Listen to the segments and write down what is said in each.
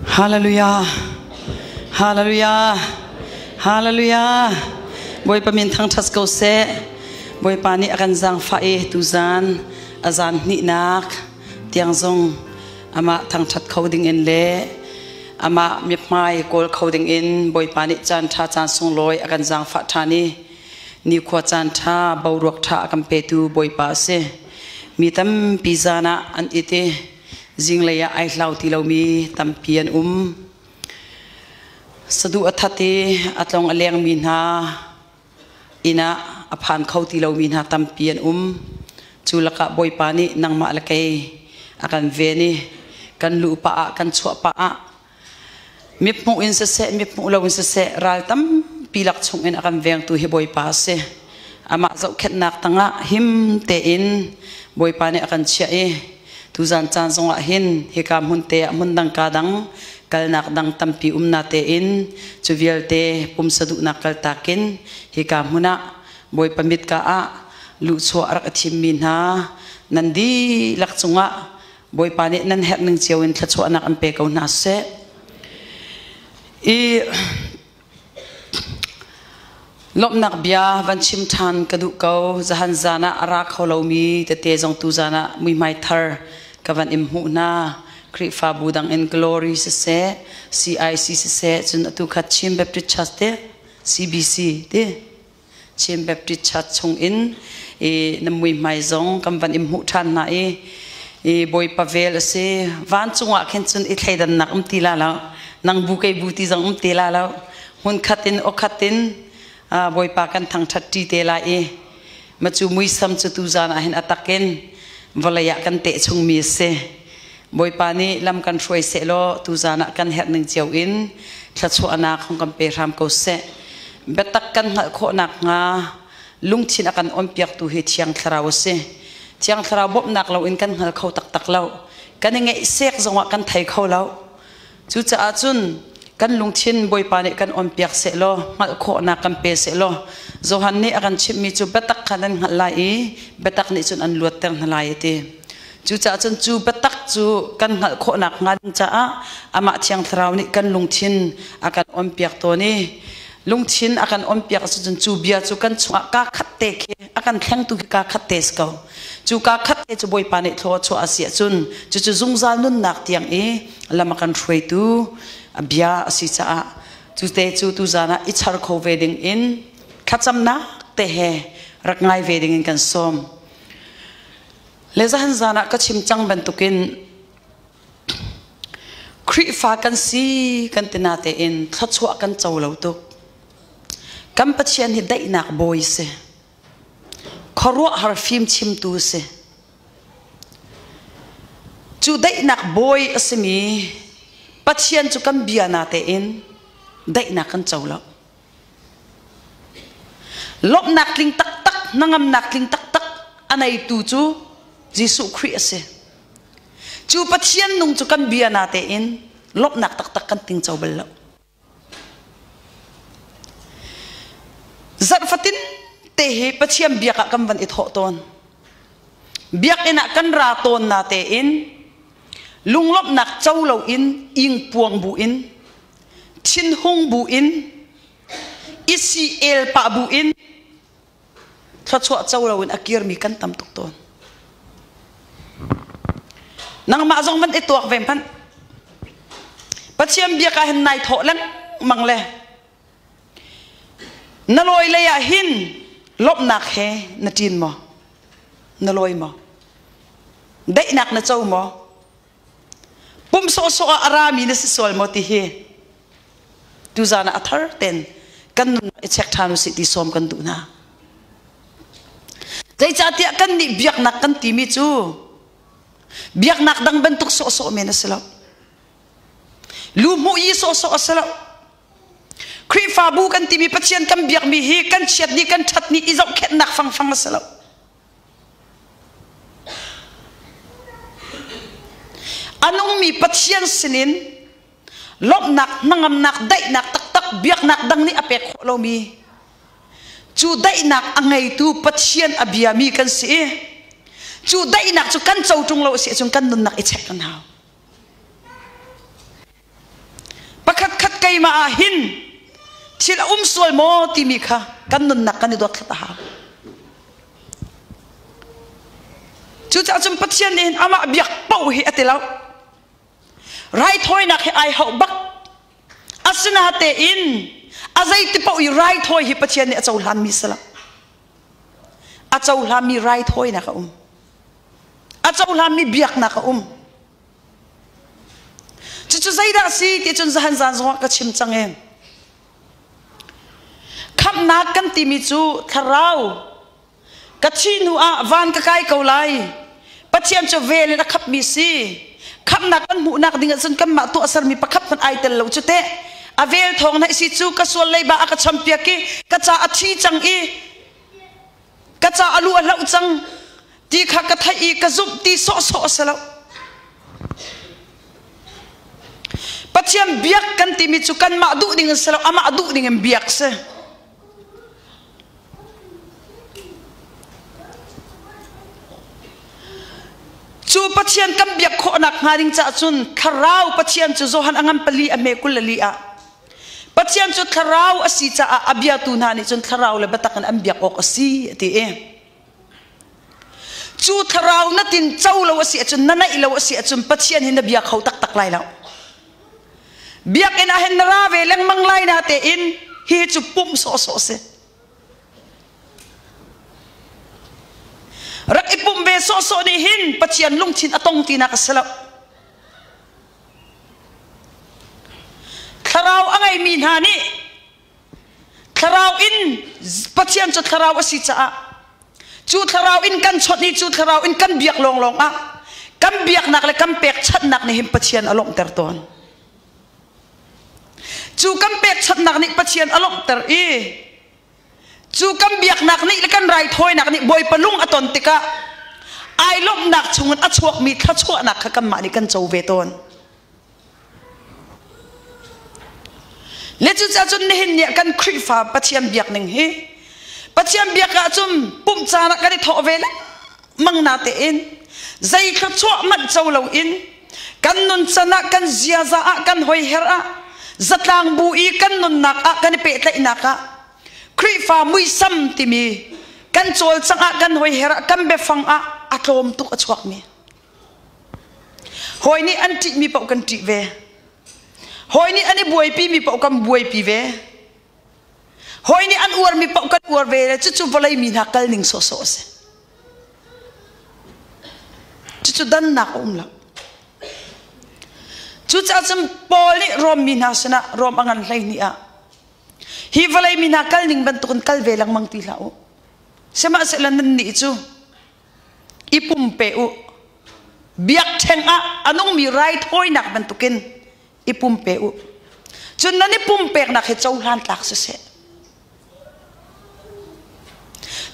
Hallelujah, Hallelujah, Hallelujah. Boy pamin thang thas ko se, boy pani akan zang fae tuzan azan ni nak tiang zong ama thang that coding in le ama mip mai kol coding in boy pani chan tha chan sung loi akan zang fa thani ni khwa chan tha bawruak tha akam pe tu boy pa se mitam pizana an ite Zingleya ai lau ti lau mi tampian sadu athati atlong aleng min ha ina aphan khau ti lau min ha tampian chulaka boy pani nang ma lakai akan veni kan lu pa a kan chua pa a mip mu in se mip mu lau in se ral tam pilak chung in akan veng tu hi boy pa se ama zau khet nak tanga him te in boy pani akan chia tuzan chan zonga hin hikam hunte mundang kadang kalnak dang tampi nate in chuvial te pumsadu nakal takin hikam huna boy pamit ka a lu chwa rak thim min ha nandi lakchunga boy pani nan her ning chiawin thachwa nak ampe kau na se i lop nak bia van chim than kadu kau zahan zana ara kholomi te te jong tu zana mui mai thar kavan imhu na kri fa budang in glory se CIC se chun atu khat chim baptist church te CBC te chim baptist church chung in e namui mai jong kamvan imhu than na e boy pavel se van chunga khen chun i thaidan nak tila la nang bu kai buti jong tila la hun khatin o khatin boy pa kan thang thatti te la machu mui sam chu tu jana hin ataken valaya kan te chung mi se boy pani lam kan throi se lo tu jana kan her ning chiau in thlachu ana khong kam pe ram ko se betak kan kho nak nga lungchin akan ompiak tu hi thiang thlaraw se thiang thlaraw bop nak lo in kan hal khau tak tak lo kan nge sek zonga kan thai khau lo chu cha achun kan lungchin boy pani kan ompiak se lo ngal kho na kan pe se lo zohan ni akan chip mi chu betak khanan lai betak ni chun an luat tang lai te chu cha chun chu betak chu kan ngal kho nak ngan cha ama thiang thrau ni kan lungchin akan ompiak to ni lungchin akan ompiak chun chu bia chu kan chua ka khatte khe akan thleng tu ka khatte sko chu ka khatte chu boy pani thlo chu asia chun chu chu zungzal nun nak tiang lama kan throi tu abia si cha chu te chu tu zana ichar kho wedding in khacham na te he rakngai wedding in kan som lezahan zana ka chim chang ban tukin khri fa kan si kan tinate in thachwa kan chawlo tu kam pachian hi dai nak boy se khorwa har film chim tu se chu dai nak boy asmi pachian chu kam biana te in dai nak kan chawlo lop nak ling tak tak nangam nak ling tak tak anai tu chu Jesu Christ se chu pachian nung chu kam biana te in lop nak tak tak kan ting chawbal lo zat fatin te he pachiam biaka kam van it ho ton biak ina kan ra ton na te in lunglop nak chawlo in ing puang bu in thin hung bu in isi el pa bu in thachwa chawlo in akir mi kan tam tok ton nang ma jong man etuak vem pan pachiam biaka hen nai tho lang mangle naloi le ya hin lop nak he na tin mo naloi mo dai nak na chaw mo pum so so arami na si sol mo ti he tu zana athar ten kan check thanu si ti som kan du na dai chatia kan ni biak nak kan ti mi chu biak nak dang bentuk so so me na selo lu mu yi so so selo kri fa bu kan ti mi pachian kan biak mi hi kan chet ni kan that ni izok khet nak fang fang selo anong mi pachian sinin lop nak nangam nak dai nak tak tak biak nak dang ni apek lo mi chu dai nak angai tu pachian abia mi kan si chu dai nak chu kan chau tung lo si chung kan nun nak i check kan haw kai ma hin thila sol mo ti mi kha kan nun nak kan dot khata ha chu cha chum pathian in ama biak pau hi atilau right hoi nak ai hau bak asna te in azai ti pau i right hoi hi pathian ni achau lam mi sala achau lam mi right hoi na ka achau lam mi biak na ka chu zaida si ti chun zahan zan zo ka chim change kham na kan ti mi chu tharau ka chinu a van ka kai ko lai pathian cho vel na khap mi si kham na kan mu nak ding chun kam ma tu asar mi pakhap kan ai tel lo chu te avel thong na si chu ka sol lei ba aka champia ki ka cha athi chang i ka cha alu alau chang ti kha ka thai i ka zup ti so salo pathian biak kan ti mi chu kan ma du ding salo ama du ding em biak se chu pathian kam biak kho nak ngaring cha chun tharau pathian chu zohan angam pali ame kulali a pathian chu tharau asi cha abia tu na ni chun tharau le batakan am biak ok asi ti e chu tharau na tin chaulo asi chun nana ilo asi chun pathian hin na biak khau tak tak lai lao biak en ahen ra ve leng mang lai na te in hi chu pum so se rak ipum be so ni hin pathian lung chin atong tina kasala tharau angai min hani tharau in pathian chu tharau asi cha chu tharau in kan chot ni chu tharau in kan biak long a kan biak nak le kan pek chat nak ni him pathian alom ter ton chu kan pek chat nak ni pathian alom ter i chu kan biak nak ni le kan rai thoi nak ni boy palung aton tika ai lom nak chungun achuak mi tha chua nak kha kam ma ni kan chau ve ton le chu cha chun ni hin ne kan khri fa pathian biak ning hi pathian biak ka chum pum cha na kan tho ve la mang na te in zai kha chua man chau lo in kan nun chana kan zia za a kan hoi her a zatlang bu i kan nun nak a kan pe tlai nak a khri fa mui sam ti mi kan chol changa kan hoi her a kan be fang a atlom tuk achuak mi hoi ni anti mi pau kan ti ve hoi ni ani buai pi mi pau kan buai pi ve hoi ni an uar mi pau kan uar ve chu chu volai mi na kal ning so se chu dan nak la chu cha cham pol ni rom mi na sana rom angan hlai ni a hi volai mi na kal ning ban tukun kal ve lang mang ti la o sema se lan ni chu ipum pe u biak theng a anong mi right hoi nak ban tukin ipum pe u chun na ni pum pek nak he chau han tak se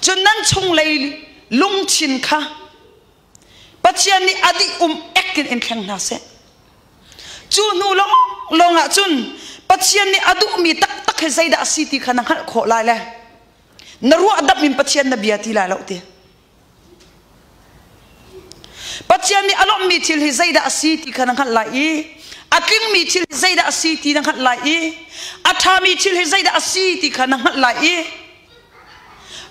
chun nan chung lei lung chin kha pathian ni adi ekin in thang na se chu nu longa chun pathian ni adu mi tak tak he zaida city khana kha kho lai le naru adap min pathian na biati la lo te pathian ni alom mi thil hi zaida city khana kha lai aking mi thil zaida city na kha lai atha mi thil hi zaida city khana kha lai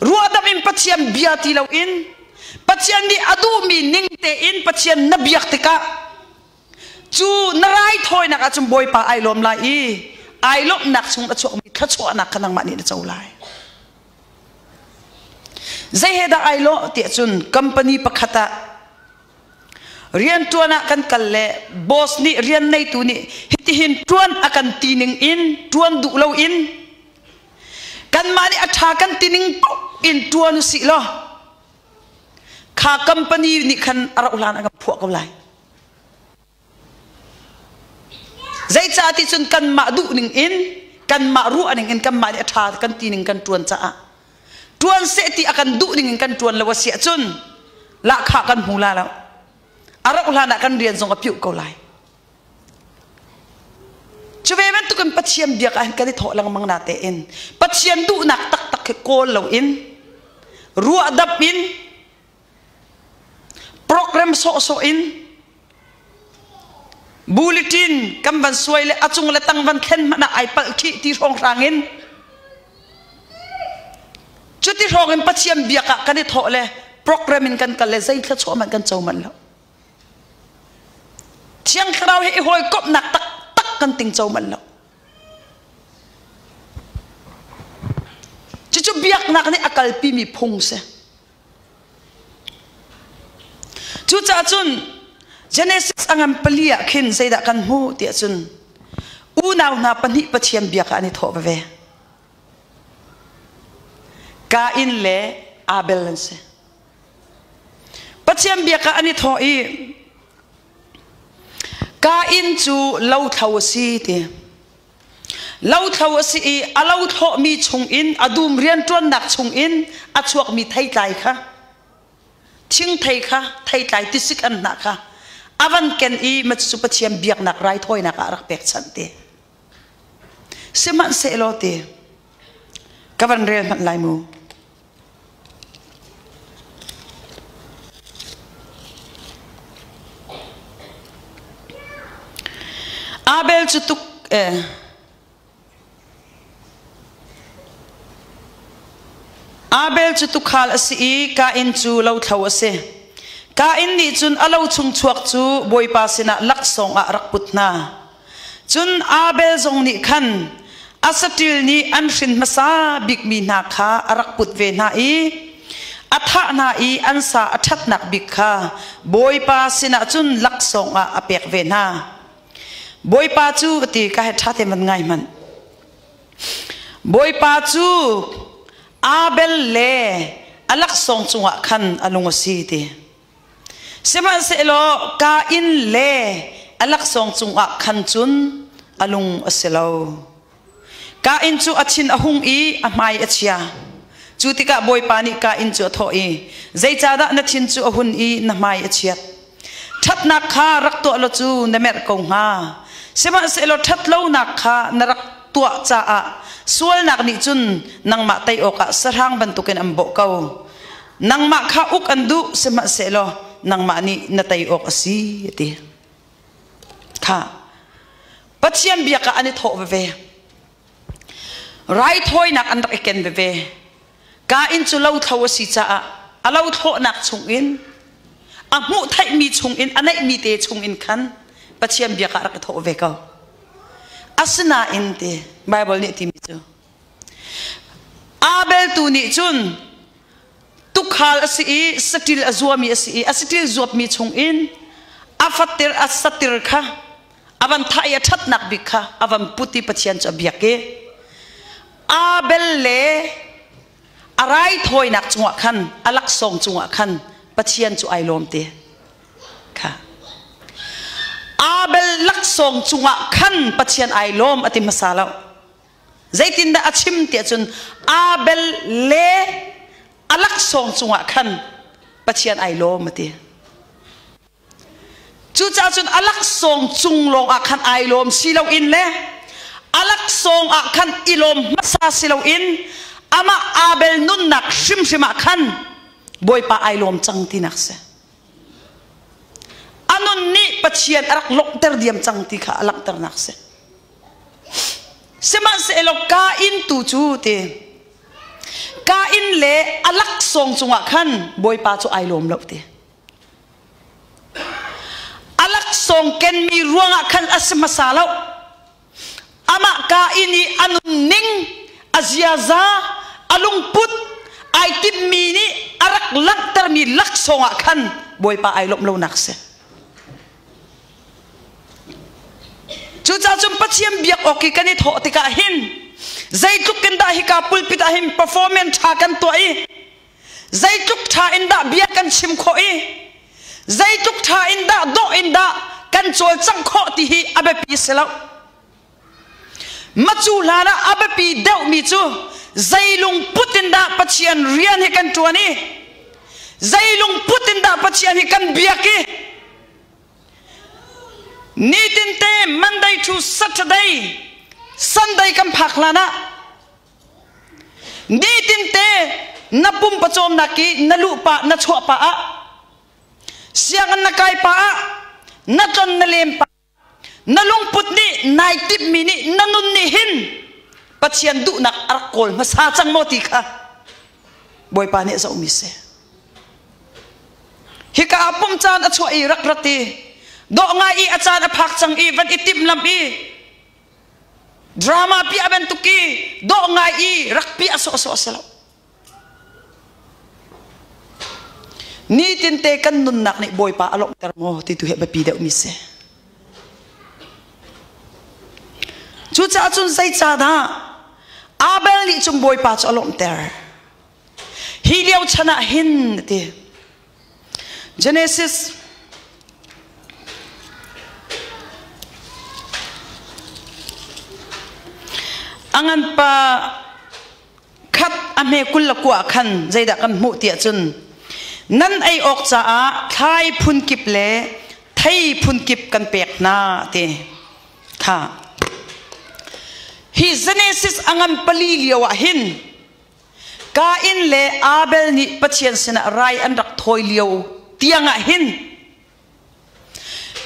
ru adap min pathian biati lo in pathian ni adu mi ning te in pathian na biak te ka chu narai thoi nak achum boy pa ai lom lai ai lom nak chung achuk mi tha chu nak kanang ma ni na chau lai zai heda ai lo ti chun company pakhata rian tuana kan kalle boss ni rian nei tu ni hiti hin tuan akan tining in tuan du lo in kan mani atha kan tining in tuan si lo kha company ni khan ara ulan aga phu ka lai zai cha ti chun kan ma du ning in kan ma ru aning in kan ma ni atha kan tining kan tuan cha a tuan se ti akan du ning kan tuan lawa sia chun la kha kan hula la ara ulan kan rian zong ka piu ko lai chuwe men tu kan pathian biak an kan tho lang mang na te in pathian du nak tak tak ke kol lo in ru adap in program so in bulletin kam van suai le achung le tang van khen mana ai pal thi ti rong rangin chuti rongin pachiam biaka kan tho le program in kan kal le zai thla cho man kan chau man lo chiang khrau he hoi kop nak tak tak kan ting chau man lo chu biak nak ni akal pi mi phung se chu cha chun Genesis angam pelia khin zaida kan hu tia chun unaw na pani pachiam biaka ani tho ve Kain le Abel se pachiam biaka ani tho i Kain chu lo thaw si ti lo thaw si i alo tho mi chung in adum rian tron nak chung in achuak mi thai tlai kha thing thai kha thai tlai ti sik an na kha avan ken i mat su pachiam biak nak rai thoi nak arak pek chan te seman se lo te kavan rel man lai mu Abel chutuk Abel chutuk khal asi Kain chu lo thaw ase Kain ni chun alo chung chuak chu boipa sina laksong a rakputna chun Abel zong ni khan asatil ni anrin masa big mi na kha arakput ve na i atha na i ansa athat nak big kha boipa sina chun laksong a apek ve na boipa chu ti ka he thathe man ngai man boipa chu Abel le alak song chunga khan alung si ti sema se lo Kain le alak song chunga khan chun alung aselo Kain chu achin ahung i amai achia chu tika boipa ni Kain chu tho i zaicada na chin chu ahun i na mai achia that na kha rak to lo chu na mer ko nga sema se lo that lo na kha na rak tua cha a sual nak ni chun nang ma tai oka sarhang bantuken ambo kau nang ma kha uk andu sema se lo nang ma ni na tai ok asi ti kha pachiam biaka ani tho ve right hoi nak an ken ve Kain chu lo thaw si cha a alo tho nak chung in a mu thai mi chung in anai mi te chung in khan pachiam biaka rak tho ve ka asna in te Bible ni ti mi chu Abel tu ni chun tukhal asi satil azwami asi asatil zuap mi chung in afatir asatir kha avan thaya that nak bikha avam puti pachian cha biake Abel le arai thoi nak chunga khan alak song chunga khan pachian chu ai lom te kha Abel lak song chunga khan pachian ai lom ati masala zaitin da achim te chun Abel le alak song chunga khan pachian ai lom ati chu cha chun alak song chung long a khan ai lom silo in le alak song a khan ilom masa silo in ama Abel nun nak shim shima khan boipa ai lom chang ti nak se anon ni pachian arak lok ter diam chang ti kha alak ter nak se seman se elo Kain tu chu te Kain le alak song chunga khan boipa chu ai lom lo te alak song ken mi ruanga khan asmasalo ama Kain ni anun ning aziaza alung put ai tip mi ni arak lak ter mi lak songa khan boipa ai lom lo nak se chu cha chum pachiam biak oki kani tho tika hin zaituk kenda hi ka pulpit ahim performance tha kan to ai zaituk tha inda biak kan chim kho ai zaituk tha inda do inda kan chol chang kho ti hi abe pi selo machu lana abe pi deu mi chu zailung putinda pachian rian he kan tuani zailung putinda pachian hi kan biaki nitinte Monday to Saturday Sunday kam phaklana nitinte napum pachom naki nalu pa na chho pa a siang na kai pa a na ton na lem pa nalung put ni naitip mini nanun ni hin pathian du nak arkol masa chang moti kha boy pa ne sa umise hika apum chan a chwa i rak rati do nga i achan a phak chang i van itim lam i drama pi aben tuki do nga i rak pi aso aso asalo ni tinte kan nun nak ni boy pa alok ter mo ti tu he ba pi da umise chu cha chun sai cha da abel ni chum boy pa alok ter hi liao chana hin ti Genesis angan pa khat ame kul lakwa khan zaida kan mu tia chun nan ai ok cha a thai phun kip le thai phun kip kan pek na te kha hi Genesis angan pali liawa hin ka in le abel ni pathian sina rai an rak thoi liau tianga hin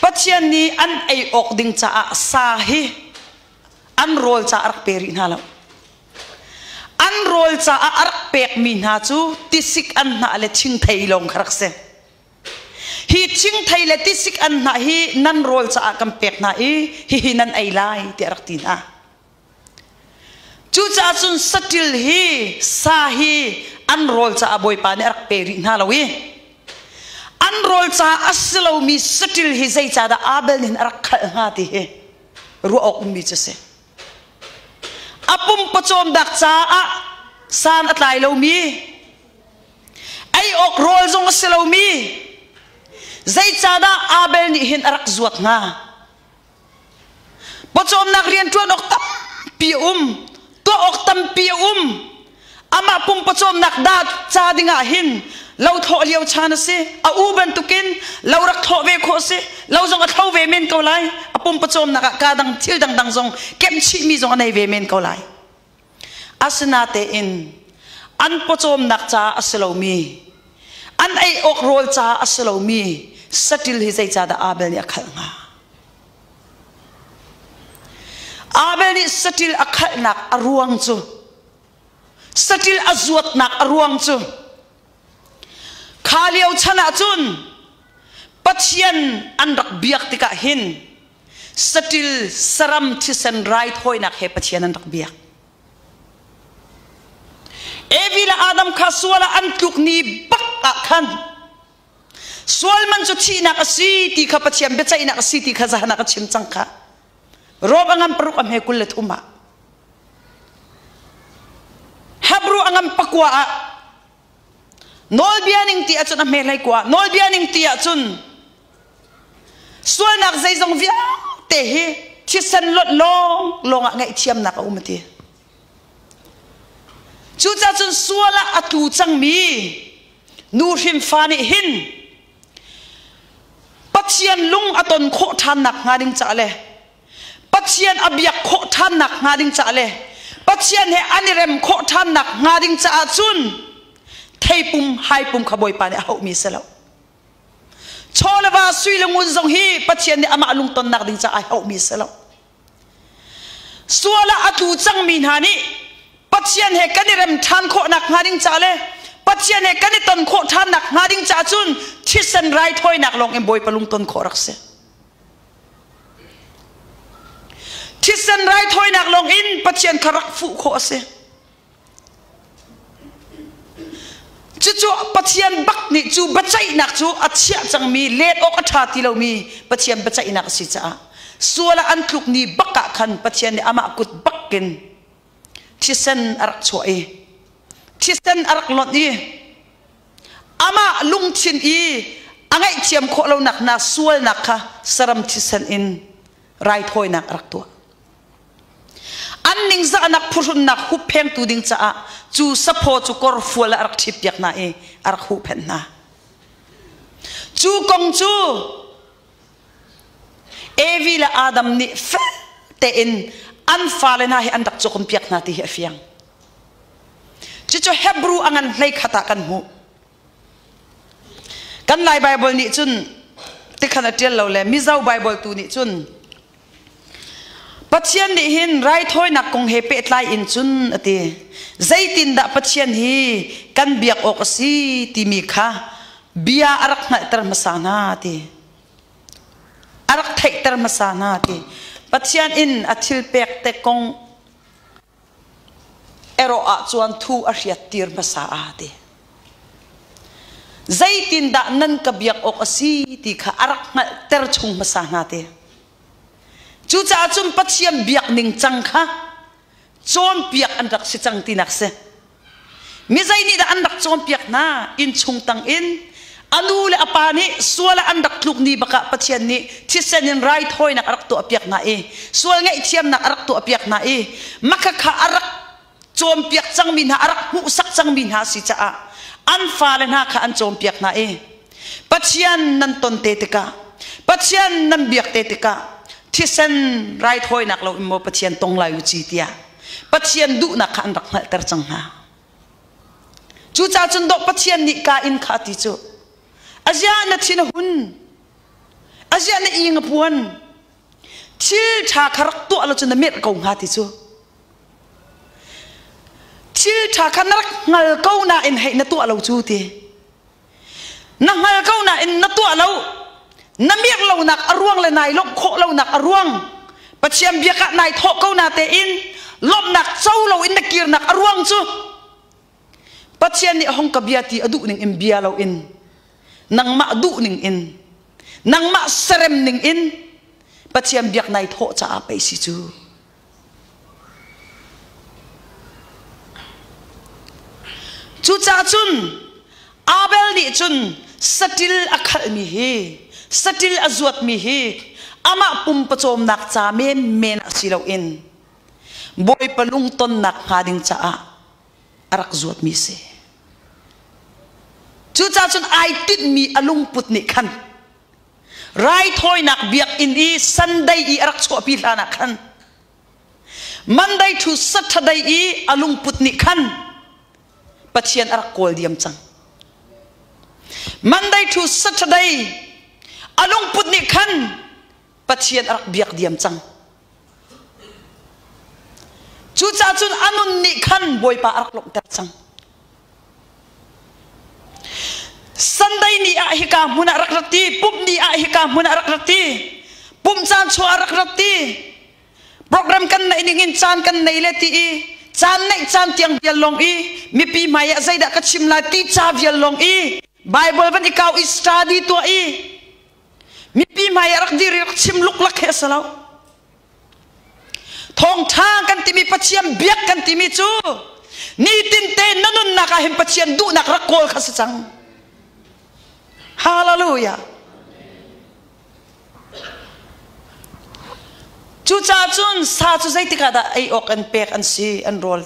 pathian ni an ai ok ding cha a sa hi an rol cha arak peri na lo an rol cha a arak pek min ha chu tisik an na le ching thai long kharak se hi ching thai le tisik an na hi nan rol cha a kam pek na hi nan ai lai ti arak tin a chu cha chun satil hi sa hi an rol cha a boy pa ne arak peri na lo wi an rol cha aslo mi satil hi zai cha da abel nin arak khal ha ti he ru ok mi cha se apum pachom dak cha a san atlai lo mi ai ok rol zong aslo mi zai cha da abel ni hin arak zuat nga pachom nak rian tuan ok tam pi to ok tam pi ama pum pachom nak da cha dinga hin lau tho liao chana se a uban tukin lau rak tho ve kho se lau zong a tho ve men ko lai apum pachom nak ka dang thil dang dang zong kem chi mi zong anai ve men ko lai asna te in an pachom nak cha aslo mi an ai ok rol cha aslo mi satil hi zai cha da abel ni akhal nga abel ni satil akhal nak aruang chu satil azuat nak aruang chu khaliau chana chun pathian an rak biak tika hin satil saram thisen right hoi nak he pathian an rak biak evila adam khaswala an tuk ni bak a khan swal man chu thi nak asi ti kha pathian be chai nak asi ti kha jahana ka chim chang kha rob angam peruk am he kullet uma habru angam pakwa nol bianing ti achun ame lai kwa nol bianing ti achun sual nak zai zong via te hi thisen lot long ngai thiam nak umati chu cha chun suala atu chang mi nur him fani hin pathian lung aton kho than nak ngading cha le pathian abiak kho than nak ngading cha le pathian he anirem kho than nak ngading cha chun thei pum hai pum khaboi pa ne hau mi selo cholawa suilungun zong hi pathian ne ama lung ton nak ding cha ai hau mi selo suala atu chang min hani pathian he kanirem than kho nak ngading cha le pathian he kaniton kho than nak ngading cha chun thisen right hoi nak long em boy palung ton kho rakse thisen right hoi nak long in pathian kharak fu kho ase chu pathian bak ni chu bachai nak chu achia chang mi let ok atha ti lo mi pathian bachai nak si cha suala an tluk ni baka khan pathian ni ama kut bakken thisen arak choi thisen arak lot ni ama lung chin i angai chiam kho lo nak na sual nak kha saram thisen in right hoi nak arak tu an ning za anak phurun nak hu pheng tu ding cha chu sapho chu kor fuala arak thip yak na e arak hu phen na chu kong chu evila adam ni te in an falena hi an dak chokum piak na ti hi afiang chu chu hebrew angan hlei khata kan hu kan lai bible ni chun ti khana tel lo le mizau bible tu ni chun Pathian ni hin right hoi nak kong hepe tlai in chun ati zaitin da pathian hi kan biak ok si ti mi kha bia arak na tar masana ati arak thai tar masana ati pathian in athil pek te kong ero a chuan thu a riat tir masa ati zaitin da nan ka biak ok si ti kha arak na tar chung masana ati chu cha chum pathiam biak ning chang kha chon piak andak si chang tinak se mi zai ni da andak chon piak na in chung tang in anu le apani suala andak tluk ni baka pathian ni thisen in right hoi nak arak to apiak na e sual ngai thiam nak arak to apiak na e makha kha arak chom piak chang min ha arak mu sak chang min ha si cha a an fa le na kha an chom piak na e pathian nan ton te te ka pathian nan biak te te ka thisen right hoi nak lo mo pathian tong lai uchi tia pathian du nak khan rak tar chang ha chu cha chun do pathian ni ka in kha ti chu azia na thina hun azia na ing puan thil tha kharak to alo chun met ko nga ti chu thil tha khanak ngal ko na in he na to alo chu ti na ngal ko na in na to alo namiak lo nak aruang le nai lok kho lo nak aruang pathiam biaka nai tho ko na te in lop nak chau lo in nakir nak aruang chu pathian ni hong kabiati adu ning imbia lo in nang ma adu ning in nang ma serem ning in pathiam biak nai tho cha apai si chu chu cha chun abel ni chun satil akhal mi hi satil azuat mi hi ama pum pachom nak cha men asilo in boy palung ton nak hading cha a arak zuat mi se chu cha chun ai tit mi alung put ni khan right hoi nak biak in i sunday i arak chu pi lana khan monday to saturday i alung put ni khan pathian arak kol diam chang monday to saturday alung put ni khan pathian arak biak diam chang chu cha chun anun ni khan boy pa arak lok tar chang sunday ni a hika muna arak rati pum ni a hika muna arak rati pum chan chu arak rati program kan na iningin chan kan nei leti i chan nei chan tiang bial long i mi pi maya zaida ka chimla ti cha bial long i bible ban ikaw i study to i mi pi maya rak diri rak chim luk lak he salaw thong thang kan timi pathiam biak kan timi chu ni tin te nanun naka him pathian du nak rakol khasachang hallelujah chu cha chun sa chu zai tika da ai ok an pek an si an rol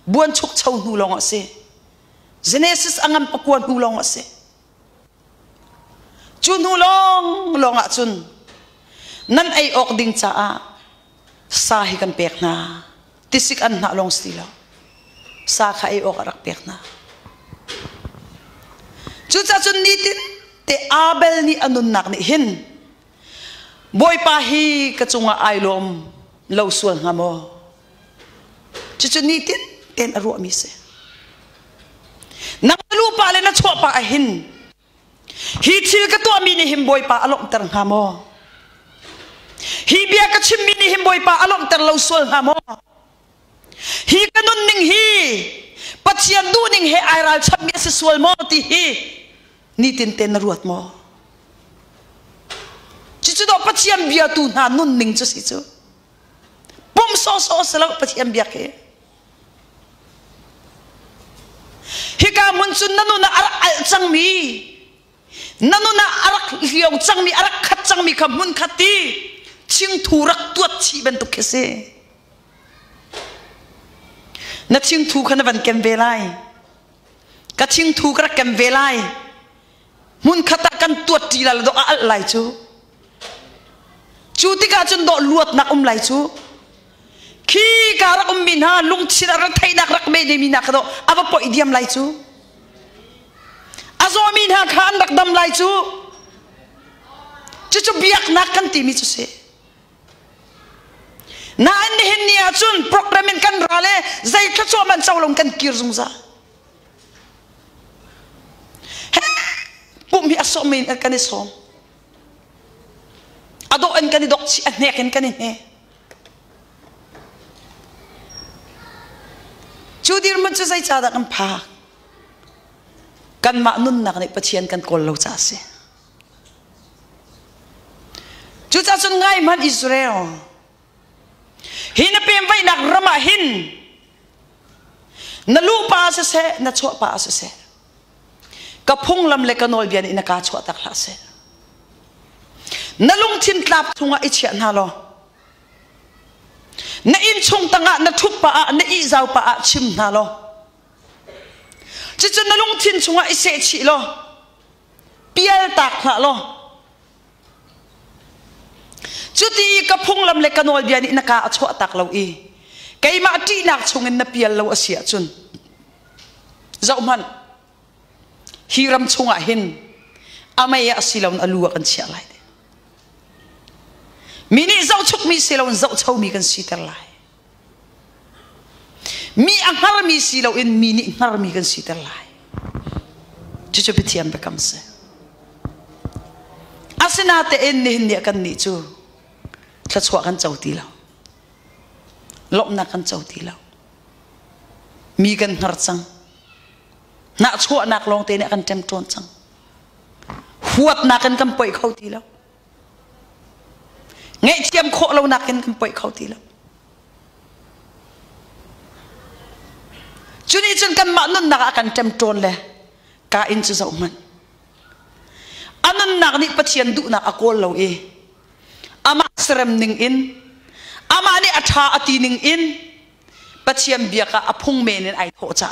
buan chuk chau nu long ase genesis angam pakuan nu long ase chu nu long longa chun nan ai ok ding cha a sa hi kan pek na tisik an na long stila sa kha ai ok arak pek na chu cha chun ni tin te abel ni anun nak ni hin boy pa hi ka chunga ailom lo sual ngamo chu chu ni tin ten aru mi se nang lu pa le na chho pa a hin hi thil ka to mi ni him boy pa alom tar ngamo hi bia ka chim mi ni him boy pa alom tar lo sual ngamo hi kanun ning hi pathian du ning he airal cham mi se sual mo ti hi ni tin ten ruat mo chichu do pathiam bia tu na nun ning chu si chu pum so sala pathiam bia ke hika mun chun nanu na arak al chang mi nanu na arak liong chang mi arak khat chang mi ka mun khati ching thu rak tuat chi ben tu kese na ching thu khana van kem velai ka ching thu kra kem velai mun khata kan tuat ti la do al lai chu chu ti ka chun do luat nak lai chu khi ka rak min ha lung chi ra thai nak rak me de mi nak do aba po idiam lai chu azo min ha khan dak dam lai chu chu biak nak kan ti mi chu se na anihin niya chun programin kan rale zai thacho man chawlong kan kirzung za pumi asomin at kanisom ado an kanidok si anekin kanin he chudir man chu zai chada kan pha kan ma nun na kan pachian kan kol lo cha se chu cha chun ngai man Israel hin pem vai nak rama hin na lu pa se se na chwa pa se se ka phung lam le kanol bian ina ka chwa tak la se na lung thin tlap thunga ichia na lo na in chung tanga na thup pa na I zau pa chim na lo chi chun na lung thin chunga ise chi lo pial tak na lo chuti ka phung lam le kanol bian ina ka chwa tak lo I kai ma ti nak chungin na pial lo asia chun zau man hiram chunga hin amaya silon alua kan sia lai mini zau chuk mi silon zau chau mi kan sitar lai mi anghar mi silo in mini anghar mi kan sitar lai chuchu pitiam bekam se asinate en ni kan ni chu thlachwa kan chau ti lo lopna kan chau ti lo mi kan har chang na chua nak long te ne kan tem ton chang huat na kan poi khau ti lo ngai chiam kho lo nak kan poi khau ti lo chuni chun kan ma nun nak kan tem ton le ka in chu zau man anan nak ni pachian du na akol lo e ama srem ning in ama ni atha ati ning in pachiam biaka aphung men ai tho cha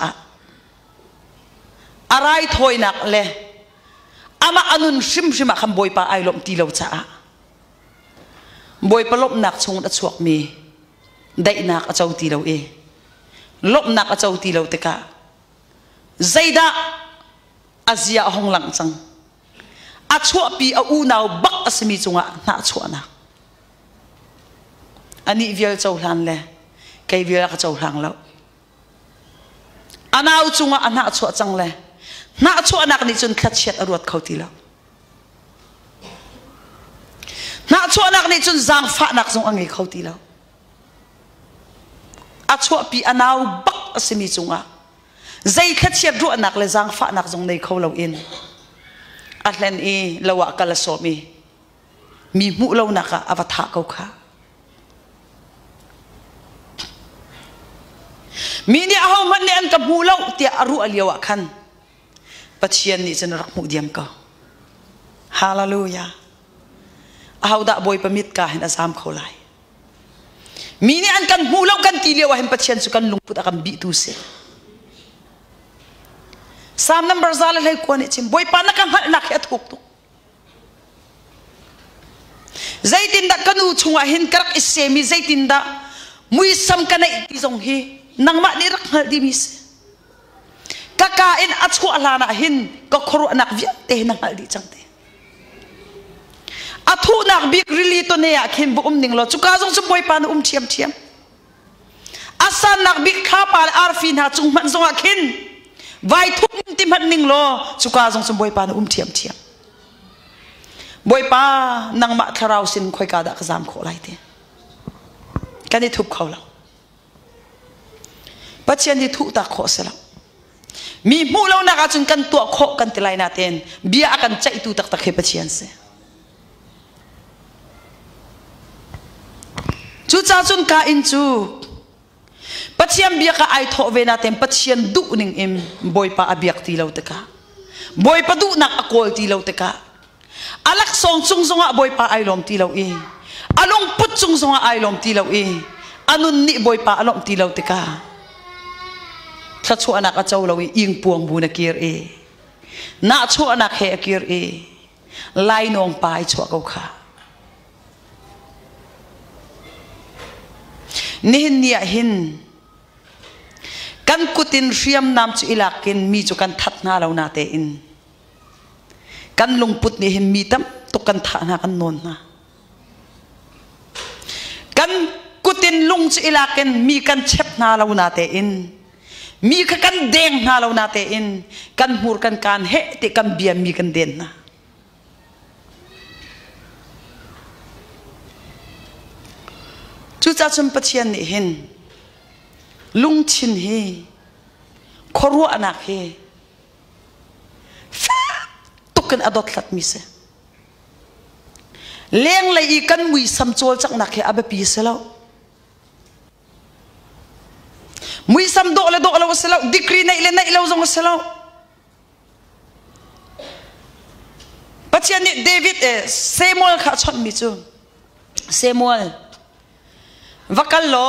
arai thoi nak le ama anun sim sima kham boi pa ai lom ti lo cha boi pa lop nak chung da chuak mi dai nak a chau ti lo e lop nak a chau ti lo te ka zaida azia hong lang chang a chua pi a u naw bak asmi chunga na chua na ani vial chau hlan le kai vial ka chau hlang lo anaw chunga ana chua chang le na chua nak ni chun khat chet arut khauti lo na chua nak ni chun zang fa nak zong angi khauti lo a chua pi anaw bak asmi chunga zai khat chet ru nak le zang fa nak zong nei khau lo in atlen e lawa kala so mi mu lo naka avatha kau kha mini aho man ne an ka mu lo ti aru aliwa khan pachian ni chen rak mu diam ka hallelujah aho da boy pamit ka hin asam kholai mini an kan mu lo kan ti lewa hin pachian su kan lungput akam bi tu se sam number zal lai ko ni chim boy pa na kan hal nak het huk tu zaitin da kanu chunga hin karak isemi zaitin da mui sam kana ti zong hi nangma ni rak hal di mis kaka in achu alana hin ka khoru anak via te nang hal di changte athu nak big really to ne ya khin bu ning lo chuka jong chu boy pa na thiam thiam asan nak big kha pa arfin ha chung man zong khin vai thum tim han ning lo chuka jong chu boy pa na thiam thiam boy pa nang ma tharau sin khoi ka da exam kho lai te kani thup kho lo pachian di thu ta kho sela mi mu lo na ka chun kan to kho kan tilai na ten bia akan chai tu tak tak he pachian se chu cha chun ka in chu pachian bia ka ai tho ve na ten pachian du ning im boy pa abiak ti lo te ka boy pa du nak akol ti lo te ka alak song chung zonga boy pa ai lom ti lo e along put chung zonga ai lom ti lo e anun ni boy pa alom ti lo te ka tha chu anak a chau lo e ing puang bu na kir e na chu anak he kir e lai nong pai chu ko kha nihin nia hin kan kutin riam nam chu ilakin mi chu kan that na lo na te in kan lungput ni hin mi tam to kan tha na kan non na kan kutin tin lung chu ilaken mi kan chep na lo na te in mi ka kan deng na lo na te in kan mur kan he te kan biam mi kan den na chu cha chum pachian ni hin lung chin hi khoru anak hi tukan adot lat mi se leng lai I kan mui sam chol chak nak he abe pi se lo mui sam do lo se lo dikri nei lo zong se lo pachian ni David Samuel kha chon mi chu Samuel vakal lo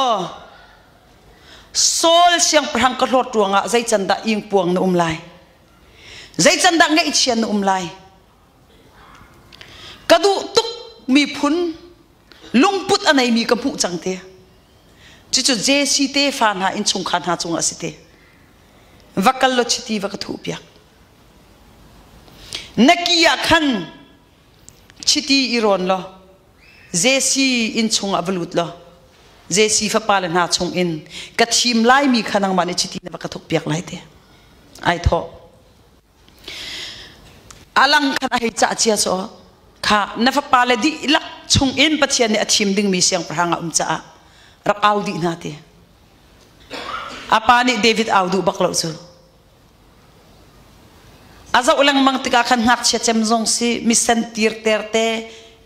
Saul siang prang ka hlot ruanga zai chanda ing puang na umlai zai chanda ngai chian na umlai kadu tuk mi phun lungput anai mi ka mu changte chichu JC te fan ha in chung khan ha chung asite vakal lo chiti vakathu pya nakia khan chiti iron lo JC in chung avalut lo JC fa palan ha chung in ka thim lai mi khanang mani chiti na vakathuk piak lai te ai tho alang khan ai cha chia so kha na fa pale di lak chung in pachian ni athim ding mi siang pranga cha rak audi na te apani David audu baklo chu aza ulang mang tika khan ngak che chem jong si mi sentir terte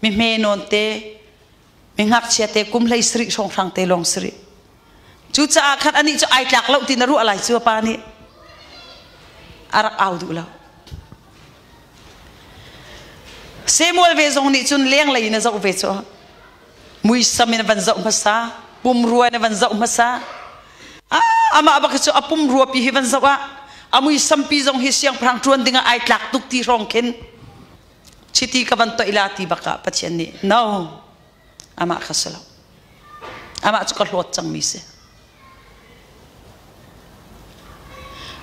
mi menon te mi ngak che te kum lai sri song sang te long sri chu cha khan ani chu ai tlak lo tin ru alai chu pa ni arak audu la Samuel ve zong ni chun leng lai na zau ve cho mui samin van zau masa pum ruwa na van zau masa ama abak chu apum ruwa pi hi van zau amui sampi zong hi siang prang tuan dinga ai tlak tuk ti rong ken chiti ka van to ilati baka pachian ni no ama khasalo ama chu ka hlot chang mi se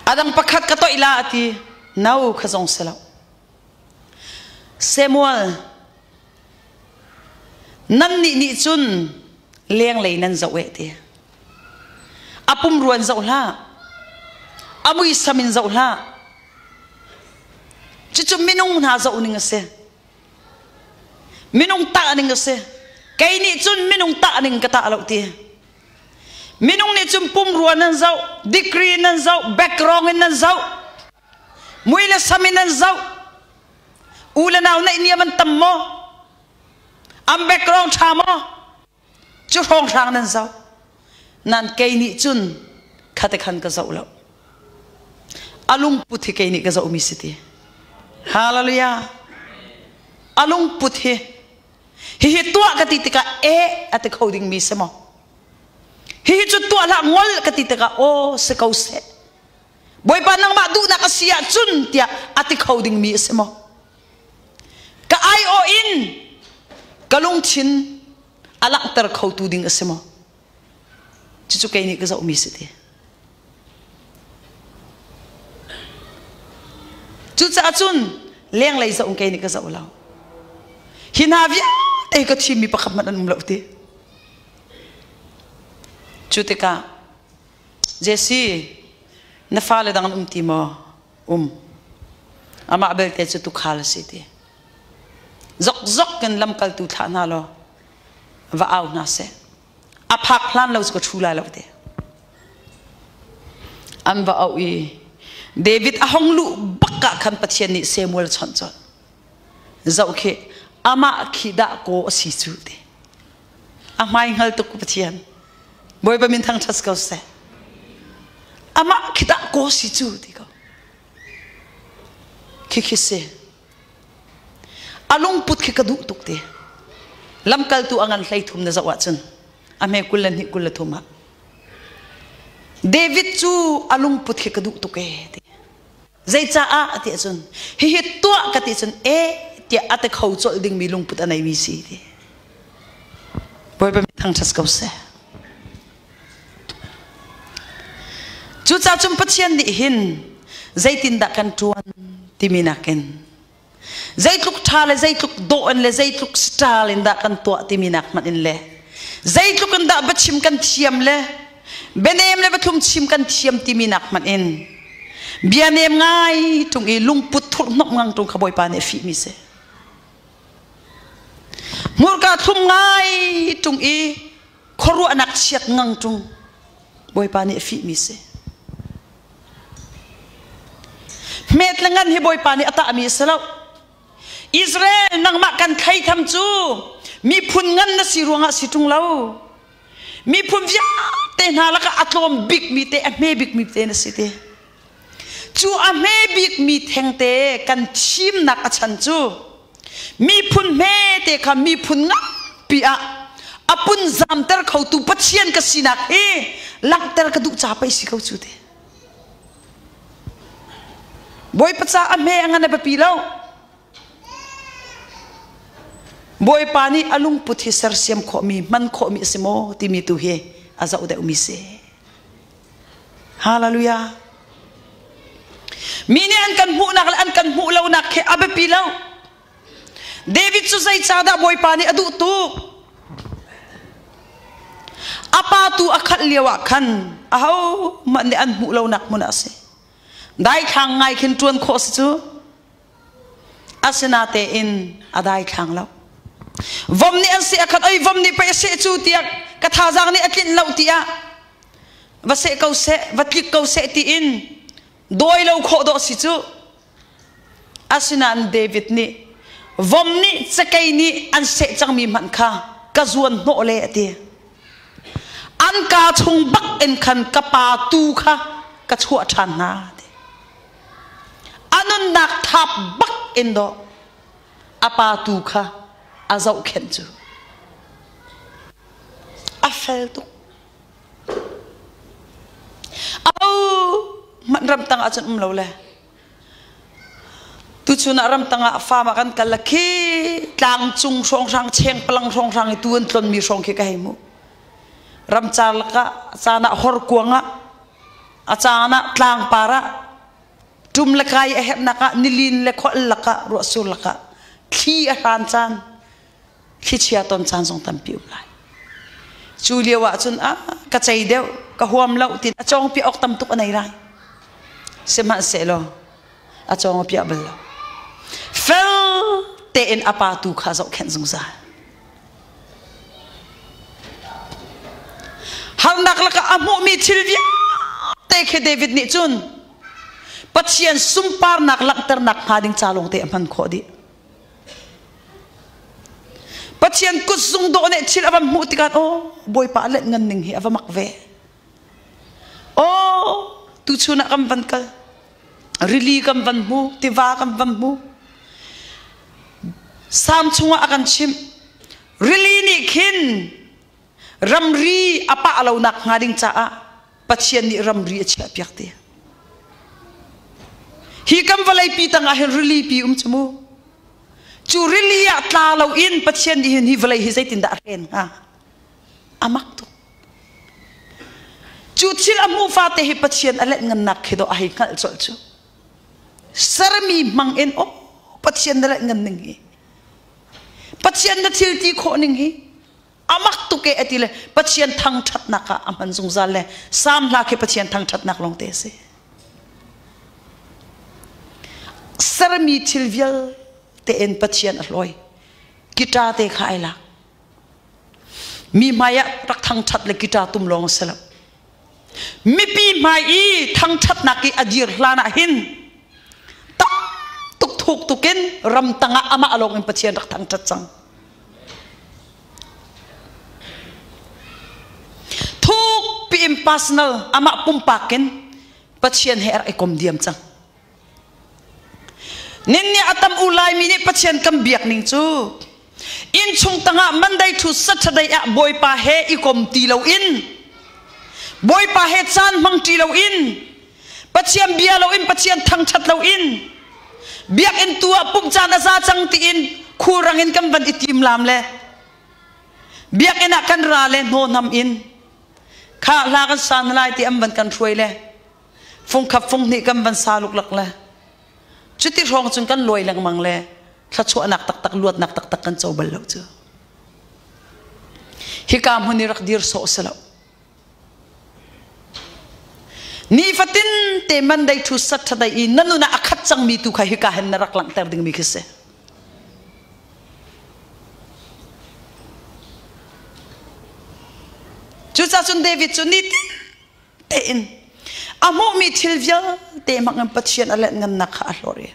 adang pakhat ka to ilati nau khazong salo Samuel nan ni chun leng lei nan zau te apum ruan zau la amui samin zau la chichu minung na zau ning se minung ta ning se kai ni chun minung ta ning ka ta lo ti minung ni chun pum ruan nan zau dikri nan zau background nan zau muila samin nan zau ulanaw na inyaman tammo am background thamo chu rong rang nan zau nan kai ni chun khate khan ka zau lo alung puthi kai ni ka zau mi siti hallelujah alung puthi hi tua ka ti tika ate coding mi samo hi chu tua la ngol ka ti tika o se kau se boy pa nang ma du na ka sia chun tia ate coding mi samo ka ai o in kalung chin alak tar khau tu ding asemo chichu kai ni ka za umi siti chu cha chun leng lai za ung kai ni ka za ulau hinavia te ka thimi pakham man um lauti chu te ka jesi na fale dang timo ama abel te chu tu khal siti zok kan lam kal tu thana lo va au na se aphak plan lo ko thula lo te am va au I David ahong lu bakka khan pathian ni Samuel chon chon zau khe ama khida ko si chu te amai ngal tu ku pathian boy ba min thang thas ko se ama khida ko si chu te ko khi se alung put ke kadu tukte lam kal tu angan hlai thum na zawa chun ame kulan hi kul thuma David chu alung put ke kadu tuke zai cha a ati chun hi to ka ti chun ti ate khau chol ding mi lung put anai mi si ti boy ba thang thas ko se chu cha chum pachian ni hin zai tin da kan tuan timinaken zaitluk thale zaitluk do an le zaitluk stal in da kan to timinak man in le zai tu kan da bachim kan thiam le benem le bathum chim kan thiam timinak man in bianem ngai tung i lungput thuk nok ngang tung khaboi pa ne fi mi se murka thum ngai tung i khoru anak chiat ngang tung boi pa ne fi mi se met langan hi boi pa ne ata mi selo Israel nang makan khai tham chu mi phun ngan na si ruanga situng lau mi phun via te na la ka atlom big mi te ame big mi te na si te chu ame big mi theng te kan chim nak achan chu mi phun me te kha mi phun nga pi a apun zam ter khau tu pachian ka sinak he lak ter ka du cha pai si khau chu te boy pacha ame angana ba pi lau boy pani alung puthi sar siam kho mi man kho mi simo ti mi tu he aza uda umi se hallelujah mini an kan mu nak an kan mu law nak he abe pilaw David su sai chada boy pani adu tu apa tu akhat lewa khan aho man ne an mu law nak mun ase dai khang ngai khin tuan kho su asena te in adai khang law vom ni an se akhat ai vom ni pe se chu tiak ka tha jang ni atlin lau tia va se kau se vatlik kau se ti in doi lo kho do si chu asina an David ni vom ni chakai ni an se chang mi man kha ka zuan no le ti an ka chung bak en khan ka pa tu kha ka chu than na anun nak thap bak en do apa tu kha azau khen chu afel tu au man ram tang achan lo le tu chuna ram tanga fa ma kan kalaki tlang chung song sang cheng plang song sang i tuan tlon mi song ke kai mu ram chal ka chana hor kuanga achana tlang para tum lakai a heb naka nilin le khol laka ro sul laka khi a han chan khi chia ton chan song tam pi lai Julia wa chun a ka chai deu ka huam lau tin a chong pi ok tam tuk anai rai sema se lo a chong pi abel fel te en apa tu kha zo khen zung za hal nak la ka amu mi thilvia te khe David ni chun pachian sumpar nak lak ter nak hading chalong te aman kho di pachian kusung do ne chil avam mutikan oh boy pa let ngan ning hi avamak ve oh tu chuna kam van kal rili kam van mu tiva kam van mu sam chunga akan chim rili ni khin ramri apa alo nak ngading cha a pachian ni ramri acha piak te hi kam valai pi tanga hen rili pi chumu chu rilia tla lo in pachian di hi valai hi zaitin da ren ha amak tu chu chil amu fa te hi pachian alet ngan nak khido ai ngal chol chu sarmi mang en o pachian da ngan ning hi pachian da thil ti kho ning hi amak tu ke atile pachian thang that naka aman zung zal le sam la ke pachian thang that nak long te se sarmi thil vial te en pachian aloi kita te khai la mi maya rak thang that le kita tum long sala mi pi mai i thang that naki adir hlana hin tak tuk thuk tuken ram tanga ama along en pachian rak thang that chang thuk pi impersonal ama pumpaken pachian her ai kom diam chang ninni atam ulai mini pachian kam biak ning chu in chung tanga mandai thu sathadai a boy pa he i kom ti lo in boy pa he chan mang ti lo in pachian bia lo in pachian thang that lo in biak in tua pum chan aza chang ti in khurang in kam ban itim lam le biak ina kan ra le no nam in kha la kan san lai ti am ban kan throi le phong khap phong ni kam ban sa luk lak le chuti rong chung kan loi lang mang le thla chu anak tak tak luat nak tak tak kan chobal lo chu hikam hunirak dir so salo ni fatin te mandai thu sat thadai I nanuna akhat chang mi tu kha hika hen narak lang ter ding mi khise chu cha chun David chu ni te in amo mi thilvial te mangam pathian alet ngan na kha hlore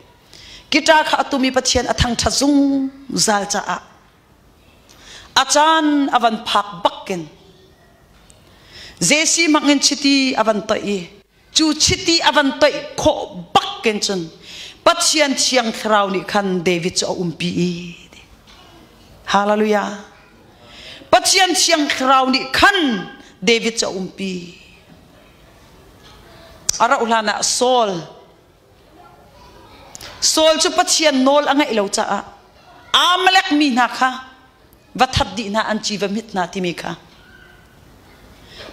kita kha atumi pathian athang thazung zal cha a achan avan phak bakken jesi mangin chiti avan toi chu chiti avan toi kho bakken chun pathian thiang thrau ni khan David cho umpi hallelujah pathian thiang thrau ni khan David cho umpi ara ulana Saul chu pathian nol anga ilo cha a amalek mi na kha wathat di na an chiwa mit na ti mi kha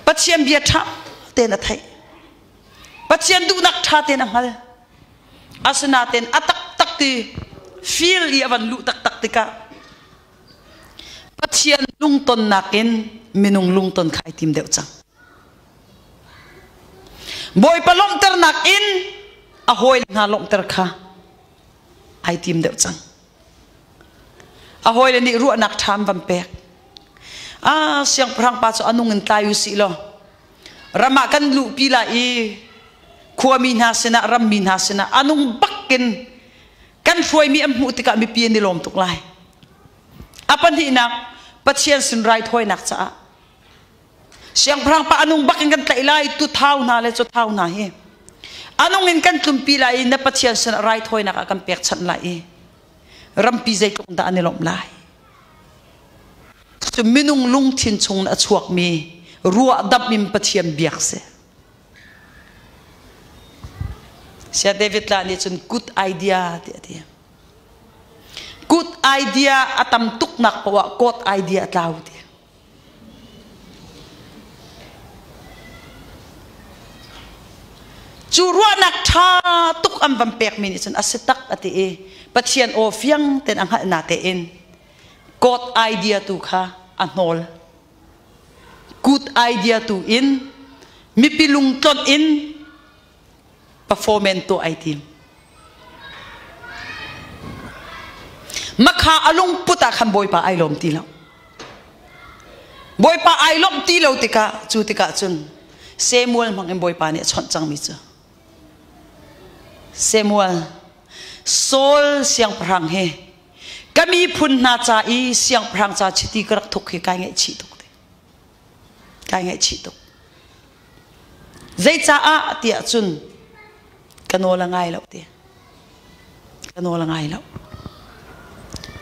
pathian bia tha te na thai pathian du nak tha te na hal asna ten atak tak ti feel yawan lu tak tak ti ka pathian lungton nakin minung lungton khai tim deu chang boy palom ter nakin ahoy nga lom ter kha ai tim deu chang ahoy le ni ru anak tham vam pek siang prang pa cho anung tayu si lo rama kan lu pila I khuami na sina ram min ha sina anung bakken kan foi mi amhu tika mi pien ni lom tuk lai apan hi nak pathian sin right hoi nak cha siang prang pa anung bakken kan tailai tu thau na le cho thau na he anung in kan tumpi lai na pathian sin right hoi nak kan pek chan lai rampi zai tung da anilom lai so minung lung thin chung na chuak mi ruwa dap mim pathian biak se sia David la ni chun good idea ti good idea atam tuk nak pawa good idea tlau ti chu ruwa nak tha tuk am vam pek mi ni chun asetak ati pathian o fiang ten ang na te in good idea tu kha anol good idea tu in mi pilung ton in performance to item makha alung puta kham boy pa ai lom ti lo boy pa ai lom ti lo tika chu tika chun Samuel mang em boy pa ni chon chang mi chu Samuel Saul siang prang he kami phun na cha I siang prang cha chiti krak thuk he kai nge chi tuk te kai nge chi tuk zai cha a tia chun kanola ngai lo te kanola ngai lo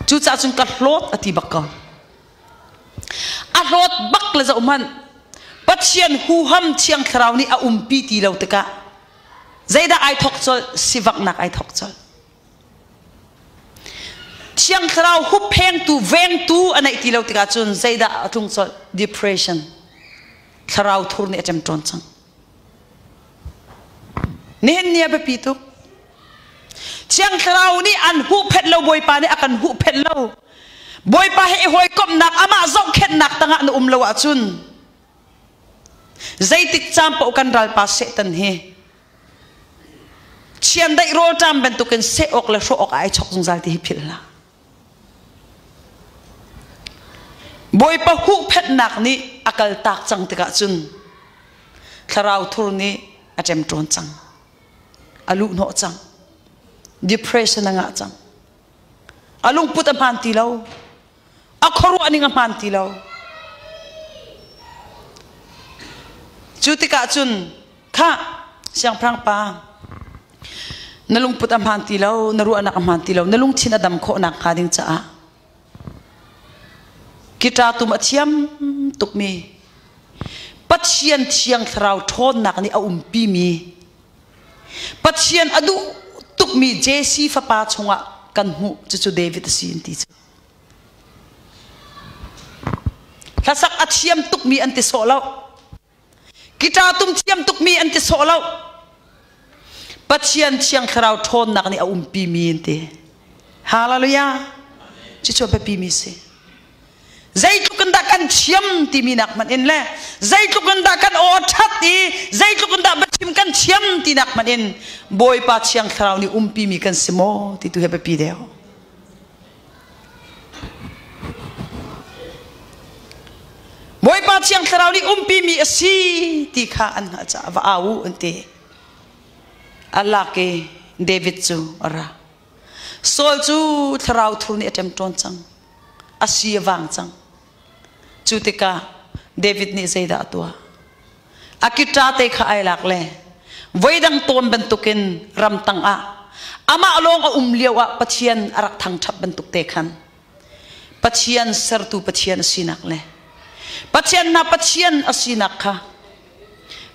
chu cha chun ka hlot ati bakka a hlot bak la za uman pathian hu ham chiang khrau ni a umpi ti lo te ka zaida ai thok chol sivak nak ai thok chol chiang khrau hu pheng tu veng tu anai ti lo te ka chun zaida atung chol depression khrau thur ni atem ton chang nen nia be pi tu chiang khrau ni an hu phet lo boy pa ni akan hu phet lo boy pa he hoi kom nak ama zong khet nak tanga no lo a chun zaitik cham po kan ral pa se tan he chian dai ro tam ben tu ken se ok la ro ok ai chok jung zal ti phil la boy pa hu phet nak ni akal tak chang tika chun khrau thur ni atem ton chang alu no chang depression nga chang alung put a man ti lo akhoru ani nga man ti lo chutika chun kha siang prang pa nalung put a man ti lo naru anak man ti lo nalung chin adam kho nak kha ding cha kita tu ma thiam tuk mi pathian thiang thrau thon nak ni a umpi mi pathian adu tuk mi jesi fa pa chunga kan mu chu David sin ti chu lasak athiam tuk mi anti solo kita tum thiam tuk mi anti solo pathian chiang khrau thon nak ni a umpi mi ante hallelujah chi cho pa pi mi se zai tu kan da kan kan chiam ti minak man in le zai tukanda kan o thati zai tukanda bachim kan chiam ti nak man in boy pa chiang thrau ni umpi mi kan simo ti tu hebe pi deo boy pa chiang thrau ni umpi mi asi ti kha an ha cha wa au ante Allah ke David chu ara sol chu thrau thur ni atem ton chang asi wang chang chutika David ni zaida atwa akita te kha ai lak le voidang ton bentukin ramtang a ama along a umliawa pachian arak thang thap bentuk te khan pachian sertu pachian sinak le pachian na pachian asinak kha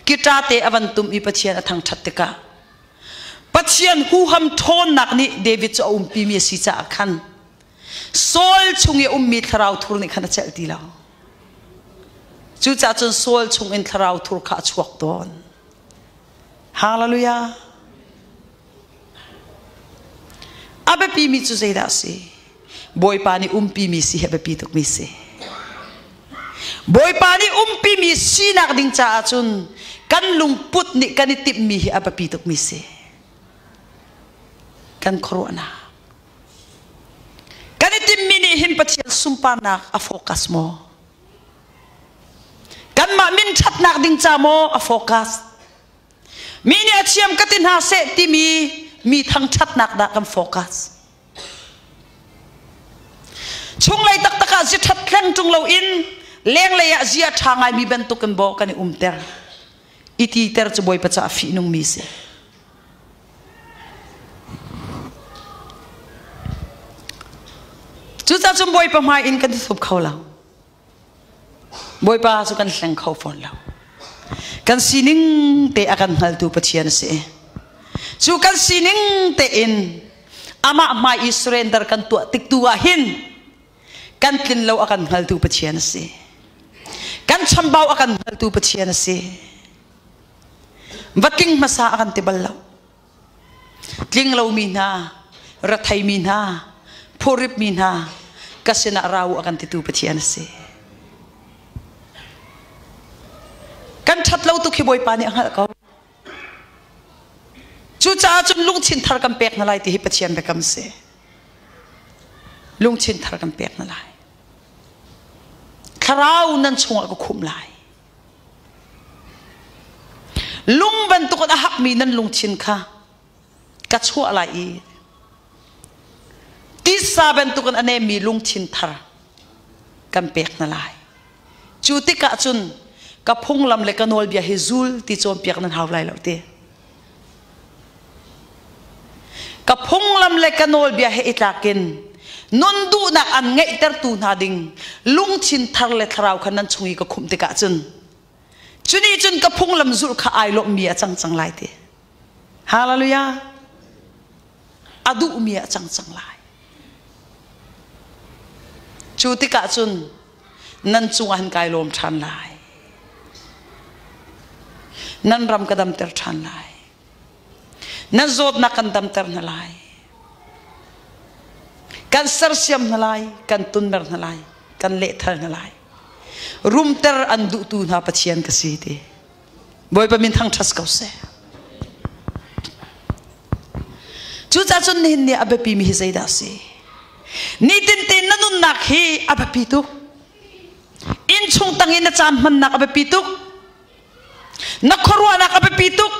kita te avantum I pachian athang thattika pachian hu ham thon nak ni David cho umpi mi si cha khan sol chungi ummi tharau thur ni khana chal ti lao chu cha chon sol chung in tharau thur kha chuak don hallelujah abe pi mi chu zeida si boy pani umpi mi si hebe pi tuk mi si boy pani umpi mi si nak ding cha chun kan lungput ni kan tip mi hi abe pi tuk mi si kan corona kan tip mi ni hin pachian sumpanak a focus mo kan ma min that nak ding cha mo a focus mi ni achiam katin ha se ti mi thang that nak da kan focus chung lai tak taka ji that tlang tung lo in leng le ya zia thangai mi ben tu kan bo kan umter iti ter chu boy pacha fi nung mi se chu cha chum boy pa mai in kan thup khau la boy pa chu kan hleng khau phone la kan sining te akan hal tu pachian se chu kan sining te in ama ma I surrender kan tu tik tua hin kan tlin lo akan hal tu pachian se kan chambau akan hal tu pachian se vaking masa akan tibal lo tling lo min ha rathai min ha phorip min ha kasina raw akan titu pachian se kan that lo tu khiboy pani angal ko chu cha chun lung chin thar kam pek na lai ti hi pachian be kam se lung chin thar kam pek na lai kharau nan chunga ko khum lai lung ban tu ko hak mi nan lung chin kha ka chu lai I ti sa ban tu kon ane mi lung chin thar kam pek na lai chu ti ka chun ka phung lam le kanol bia hezul ti chom piak nan hawlai lo te ka phung lam le kanol bia he itakin non du na an ngai ter tu na ding lung chin thar le tharau khanan chungi ka khum te ka chun chuni chun ka phung lam zul kha ai lo mi a chang chang lai te hallelujah adu mi a chang chang lai chu ti ka chun nan chungan kai lom than lai nan ram kadam ter than lai nan zot na kan dam ter na lai kan sarsiam na lai kan tunmer na lai kan le thar na lai rum ter an du tu na pachian ka si te boy pa min thang thas kau se chu cha chun ni ni abe pi mi hi zaida si ni tin tin nanun nak hi abe pi tu in chung tangin na cham man nak abe pi tu na khorwa na ka pituk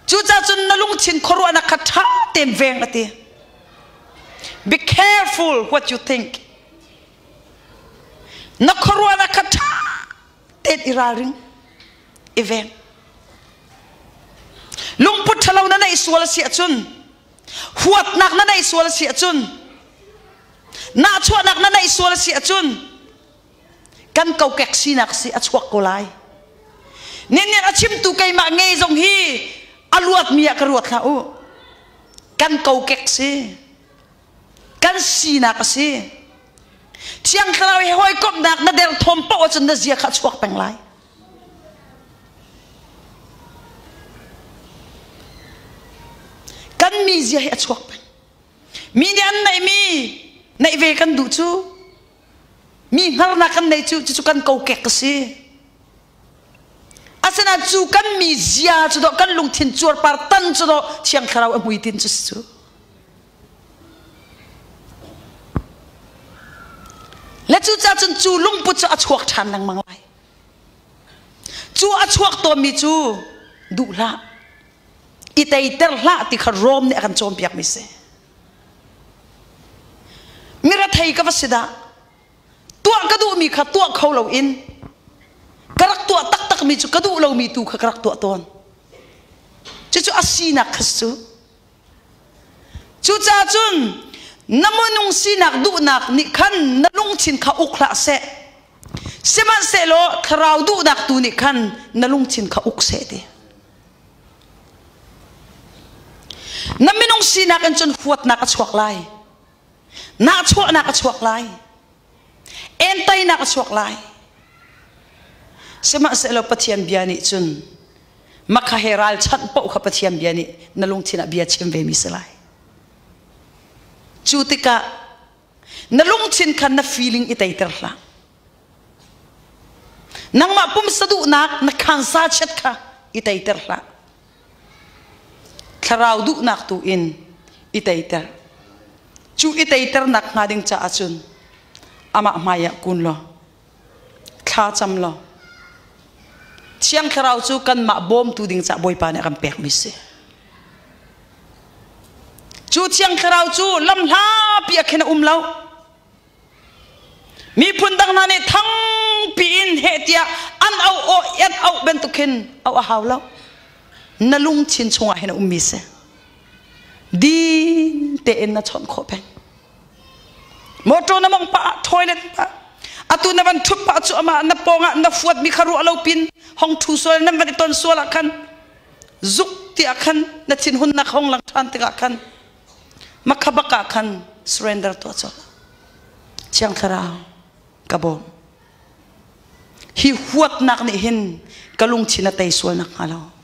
chu cha chun na lung chin khorwa na khatha ten veng ate be careful what you think na khorwa na khatha ten iraring event lung put thalo na iswal si achun huat nak na iswal si achun na chua nak na iswal si achun kan kau kek si nak si achwak ko lai nen achim tu kai ma ngei jong hi aluat mia karuat la u kan kau kek si kan si nak si chiang khalau he hoi kop nak na der thom pa chun na zia kha chwak peng lai kan mi zia he chwak peng mi nian nai mi nai ve kan du chu mi ngar na kan nei chu chu kan kau kek si asana chu kan mi zia chu do kan lung thin chuar par tan chu do chiang kharau a mui tin chu le chu cha chun chu lung pu chu a chuak than nang mang lai chu a chuak to mi chu du la itai ter la ti kharom ne kan chom piak mi se mira thai ka vasida tua ka du mi kha tua khau lo in karak tua tak tak mi chu ka du lo mi tu kha karak tua ton chu chu asina khasu chu cha chun namunung sinak du nak ni khan nalung chin kha ukla se seman se lo kharau du nak tu ni khan nalung chin kha uk se de naminung sinak an chun fuat nak achwak lai na chwa nak achwak lai entai nak achwak lai seman se lo pathian biani chun makha heral chan pau kha pathian biani nalung chin a bia chem ve mi selai chutika nalung chin khan na feeling itai terla nang ma pum sadu nak na khansa chet kha itai terla tharau du nak tu in itai ter chu itai ter nak ngading cha achun ama maya kun lo kha cham lo chiang tharau chu kan ma bom tu ding cha boi pa ne kam pek mi se chu chiang kharau chu lam la pi akhena umlau mi phundang na ne thang pi in hetia an au o yat au ben tu khin au a hawlau nalung chin chunga hena ummi se din te en na chon kho pen moto na mong pa toilet pa atu na ban thup pa chu ama na ponga na fuat mi kharu alo pin hong thu sol na ban ton sol akhan zuk ti akhan na chin hun na khong lang than ti akhan makhabaka khan surrender to cho chiang khara kabo hi huat nak ni hin kalung china tai sual nak alo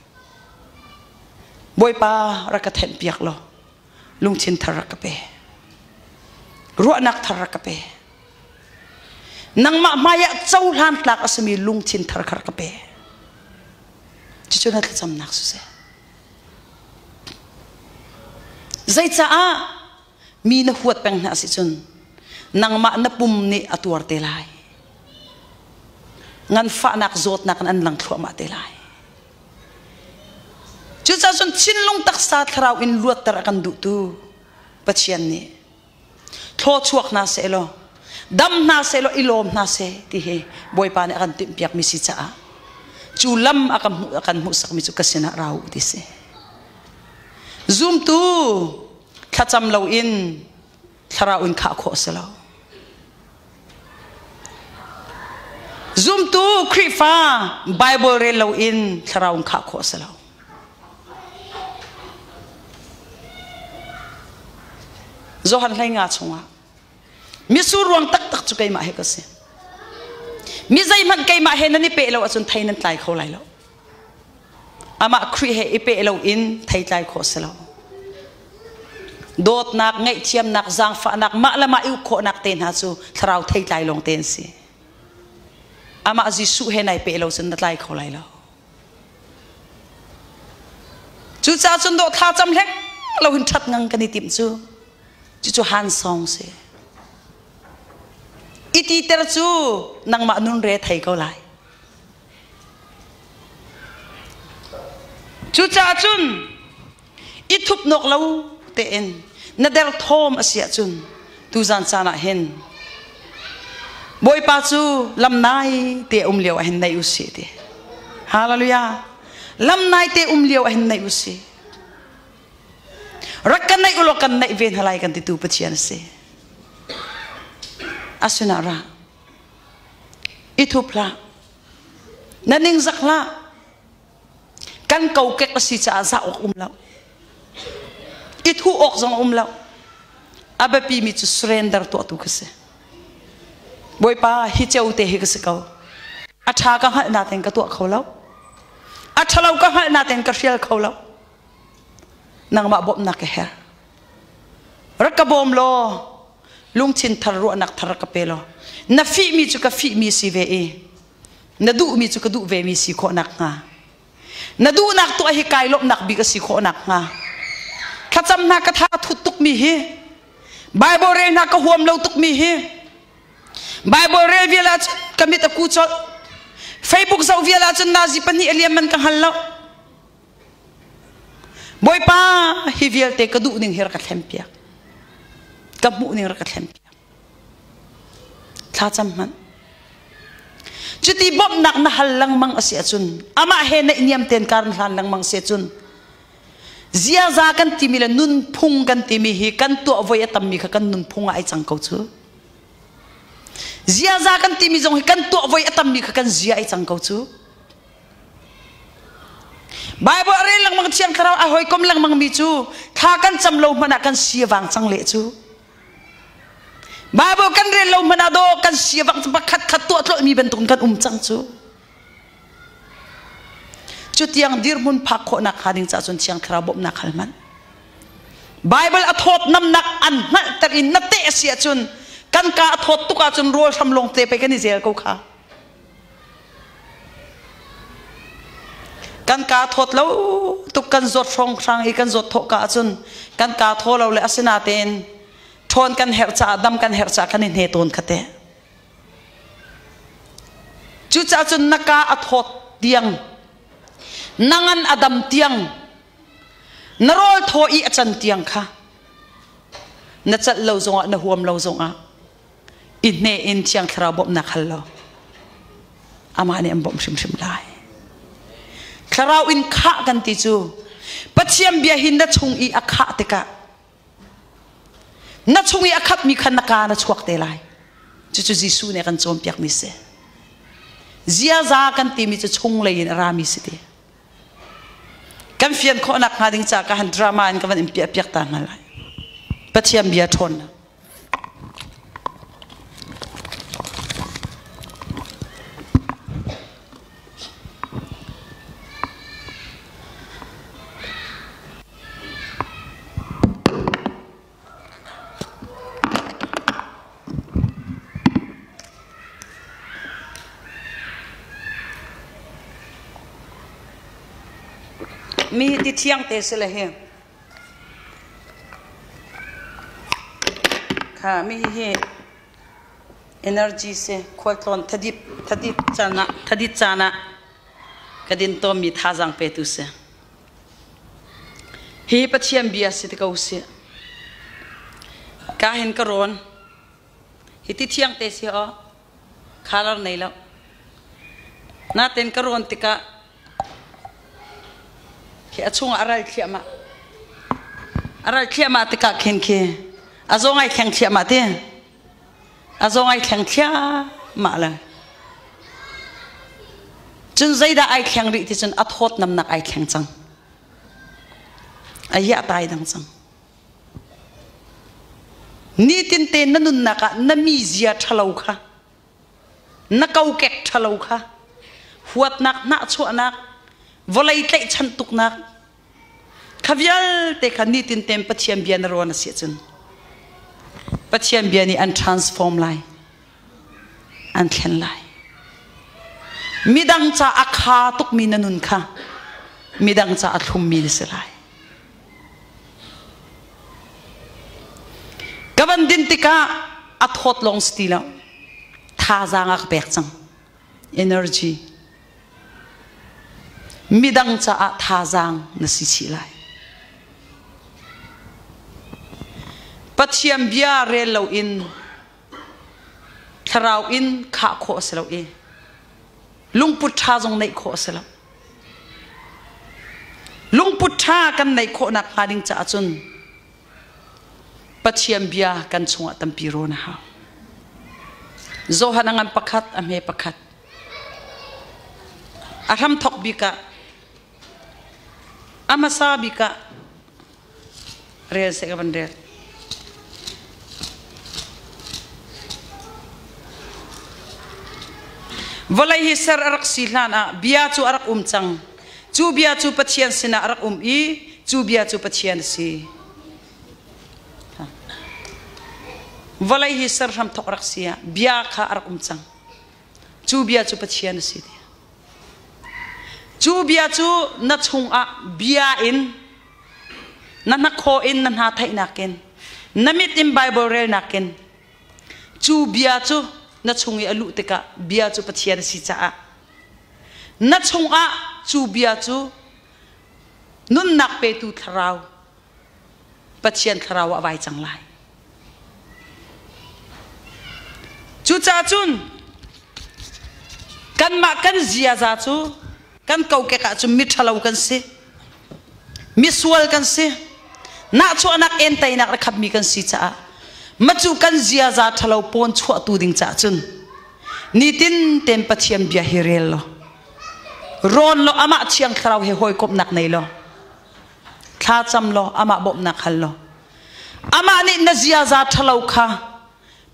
boy pa rakathen piak lo lung chin tharak pe ro nak tharak pe nang ma maya chau han tlak asmi lung chin thar khar ka pe chichuna tlacham nak su se zai cha a mi na huat peng na si chun nang ma na pum ni atuar te lai ngan fa nak zot nak an lang thua ma te lai chu cha chun chin lung tak sa thrau in luat tar kan du tu pachian ni thlo chuak na se lo dam na se lo ilom na se ti he boy pa ne kan tim piak mi si cha a chu lam akan mu sak mi chu kasina rau ti se zoom tu khacham lo in tharau in kha kho se lo zoom tu krifa bible re lo in tharau kha kho se lo zo han lai nga chunga mi su ruang tak tak chu kai ma he ka se mi zai man kai ma he na ni pe lo achun thai nan tlai kho lai lo ama khri he ipe lo in thai tlai kho se lo dot nak ngai chiam nak zang fa nak ma lama iu kho nak ten ha chu tharau thai tlai long ten si ama ji su he nai pe lo chun na tlai kho lai lo chu cha chun do tha cham hlek lo hin that ngang kan ni tim chu chu han song se iti ter chu nang ma nun re thai ko lai chu cha chun i thup nok lo te en na der thom asia chun tu zan chana hen boy pa chu lam nai te umleo hen nai usi te hallelujah lam nai te umleo hen nai usi rakkan nai ulokan nai ven halai kan ti tu pachian se asunara itupla naning zakla kan kau kek si cha za ok umlaw ithu ok zong umlaw abapi mi chu surrender to tu kase boy pa hi cheu te hi kase kau atha ka ha na ten ka to kholaw athalau ka ha na ten ka fial kholaw nang ma bop na ke her rakabom lo lung chin thar ro nak thar ka pelo na fi mi chu ka fi mi si ve e na du mi chu ka du ve mi si kho nak nga na du nak to hi kai lop nak bi ka si kho nak nga khacham na ka tha thu tuk mi hi bible re na ka huam lo tuk mi hi bible re viala kami ta ku cho Facebook sa viala chen na ji pani aliam man ka hallo boy pa hi vial te ka du ning her ka thempia kamu ning ra ka thempia tha cham man chuti bob nak na halang mang asi achun ama he na inyam ten kar halang mang se chun zia za kan timila nun phung kan timi hi kan to voi atam mi kha kan nun phunga ai chang ko chu zia za kan timi jong hi kan to voi atam mi kha kan zia ai chang ko chu bible re lang mang thiam tharaw a hoi kom lang mang mi chu tha kan cham lo mana kan sia wang chang le chu bible kan re lo mana do kan sia wang pakhat khat to tlo mi ben tung kan chang chu chu tiang dir mun phak kho na khading cha chun chiang thara bob na khalman bible athot nam nak an hal tar in na te sia chun kan ka athot tu ka chun rol sam long te pe kan ni zel ko kha kan ka thot lo tu kan zot phong sang i kan zot tho ka chun kan ka tho lo le asina ten thon kan her cha dam kan her cha kan in he ton khate chu cha chun naka athot tiang nangan adam tiang narol tho i achan tiang kha na chat lo zonga na huam lo zonga in ne in chiang thra bob na khallo amani am bom shim shim lai kharau in kha kan ti chu pachiam bia hin na chung i akha te ka na chung i akhat mi khan na ka na chuak te lai chu chu jisu ne kan chom piak mi se zia za kan ti mi chu chung le in ra mi se te kan fian kho nak ha ding cha ka han drama an ka van impia piak ta na lai pachiam bia thon mi ti thiang te se le he kha mi he energy se khol thadip chana kadin to mi thajang pe tu se he pachiam bia se te ka se ka hen ka ron hi ti thiang te se o khalar nei lo na ten ka ron ti ka ke achung aral khiama te ka khen ke azongai kheng khiama te azongai kheng khia ma la chun zaida ai kheng ri ti chun athot nam nak ai kheng chang aya tai dang chang ni tin te nanun naka nami zia thalo kha na kau kek thalo kha huat nak na chu nak volai tlai chan tuk nak khavial te khani tin tem pachiam bian ro na si chun pachiam bian ni an transform lai an thlen lai midang cha akha tuk mi nanun kha midang cha athum mi se lai kaban din tika athot long stila tha zanga ka pek chang energy midang cha a thazang na si chi lai pachiam bia re lo in tharau in kha kho selo e lungput tha jong nei kho selo lungput tha kan nei kho na khading cha chun pachiam bia kan chunga tampi ro na ha zo hanangam pakhat ame pakhat aram thok bika amasa bika rel se ka bandel volai hi ser arak silana bia chu arak chang chu bia chu pachian sina arak i chu bia chu pachian si valai hi sar ram thok rak sia bia kha ar chang chu bia chu pathian si chu bia chu na chung a bia in na kho in na ha thai na ken namit in bible rel na ken chu bia chu na chungi alu te ka bia chu pathian si cha a na chung a chu bia chu nun nak pe tu tharau pathian tharau a vai chang lai chu cha chun kan ma kan zia za chu kan kau ke ka chu mi thalau kan se mi sual kan se na chu anak en tai nak khap mi kan si cha ma chu kan zia za thalau pon chu tu ding cha chun ni tin tem pathian bia hirel lo ron lo ama chiang tharau he hoi kop nak nei lo tha cham lo ama bop nak hal lo ama ni na zia za thalau kha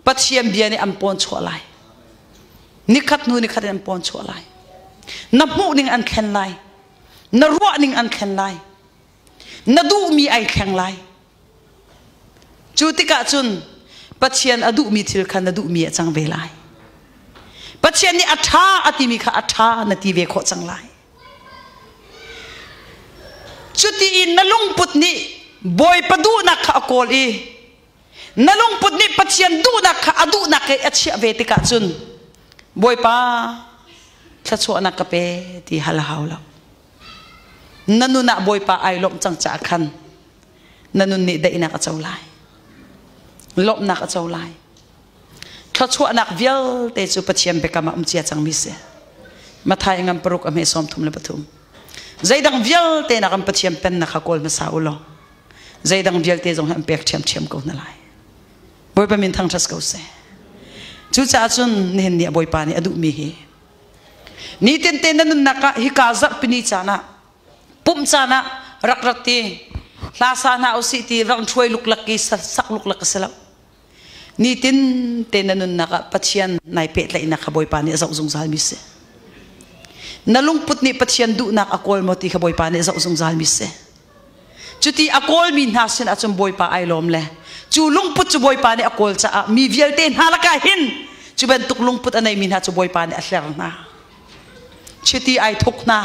pathian bia ni am pon chu lai ni khat nu ni khat am pon chu lai na mu ning an khen lai na ro ning an khen lai na du mi ai khen lai chu tika chun pathian adu mi thil khan adu mi chang ve lai pathian ni atha ati mi kha atha na ti ve kho chang lai chuti in na lung put ni boy padu na kha kol i na lung put ni pathian du na kha adu na ke achia ve tika chun boy pa tha chu na ka pe ti hal haula nanu na boy pa ai lom chang cha khan nanu ni dai na ka chau lai lop na ka chau lai tha chu anak vial te chu pathian be kama chia chang mi se mathai ngam paruk ame som thum le pathum zaidang vial te na kam pathian pen na kha kol ma sa ulo zaidang vial te jong ham pek chem ko na lai boy pa min thang thas ko se chu cha chun nen ni boy pa ni adu mi hi ni ten ten nan na ka hi ka za pini chana pum chana rak rak ti la sa na o si ti rang thoi luk lak ki sak luk lak sala ni tin ten nan na ka pathian nai pe lai na kha boy pa ni zau zung zal mi se nalung put ni pathian du nak akol mo ti kha boy pa ni zau zung zal mi se chuti akol min ha sin achum boy pa ai lom le chu lung put chu boy pa ni akol cha mi vial ten halaka hin chu ben tuk lung put anai min ha chu boy pa ni asler na chuti ai thuk na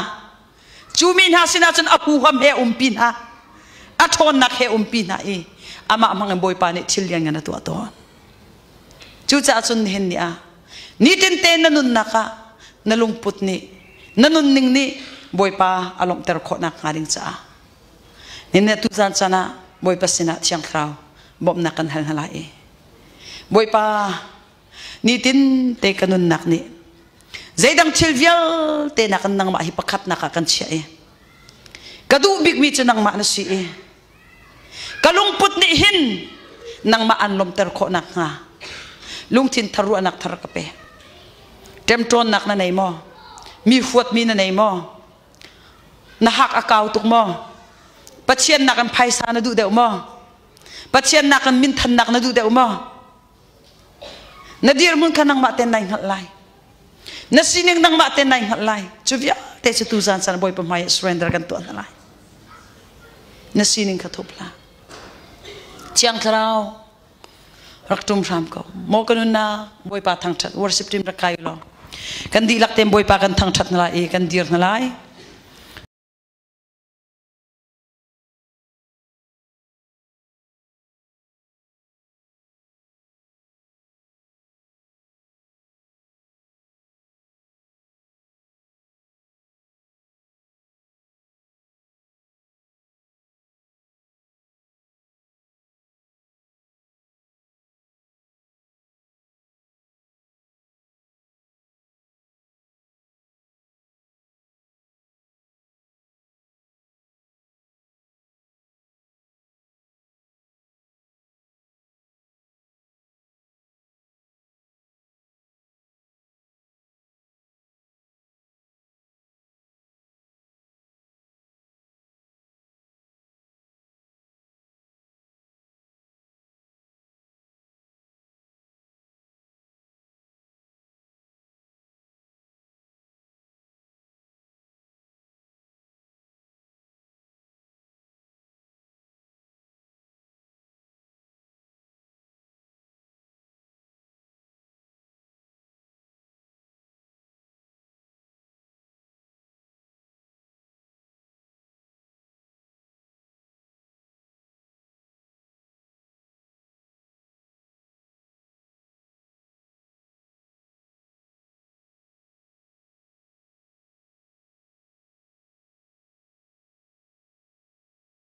chu min ha sin achun apu ham he pin ha athon nak he pin ha e ama mang boy pa ni thil yang na tu aton chu cha chun hen ni a ni ten ten nanun naka nalung put ni nanun ning ni boy pa alom ter kho nak ngaring cha ni ne tu zan chana boy pa sina chiang krau bom nakan hal halai boy pa ni tin te kanun nak ni zaidang chilvial te nakan nang ma hi pakhat naka kan chia e kadu big mi chunang ma na si e kalung put ni hin nang ma an lom ter kho nak nga lung tin tharu anak thar ka pe tem ton nak na nei mo mi fuat mi na nei mo na hak akaw tuk mo pathian nakan phaisa na du deu mo pathian nakan min than nak na du deu mo nadir mun kanang ma ten nai ngat lai na sining nang ma ten nai ngat lai chuvia te chu tu zan san boy pa mai surrender kan to na lai na sining ka thopla chiang tharau raktum ram ko mo kanun na boy pa thang that worship team ra kai lo kan di lak tem boy pa kan thang that na lai kan dir na lai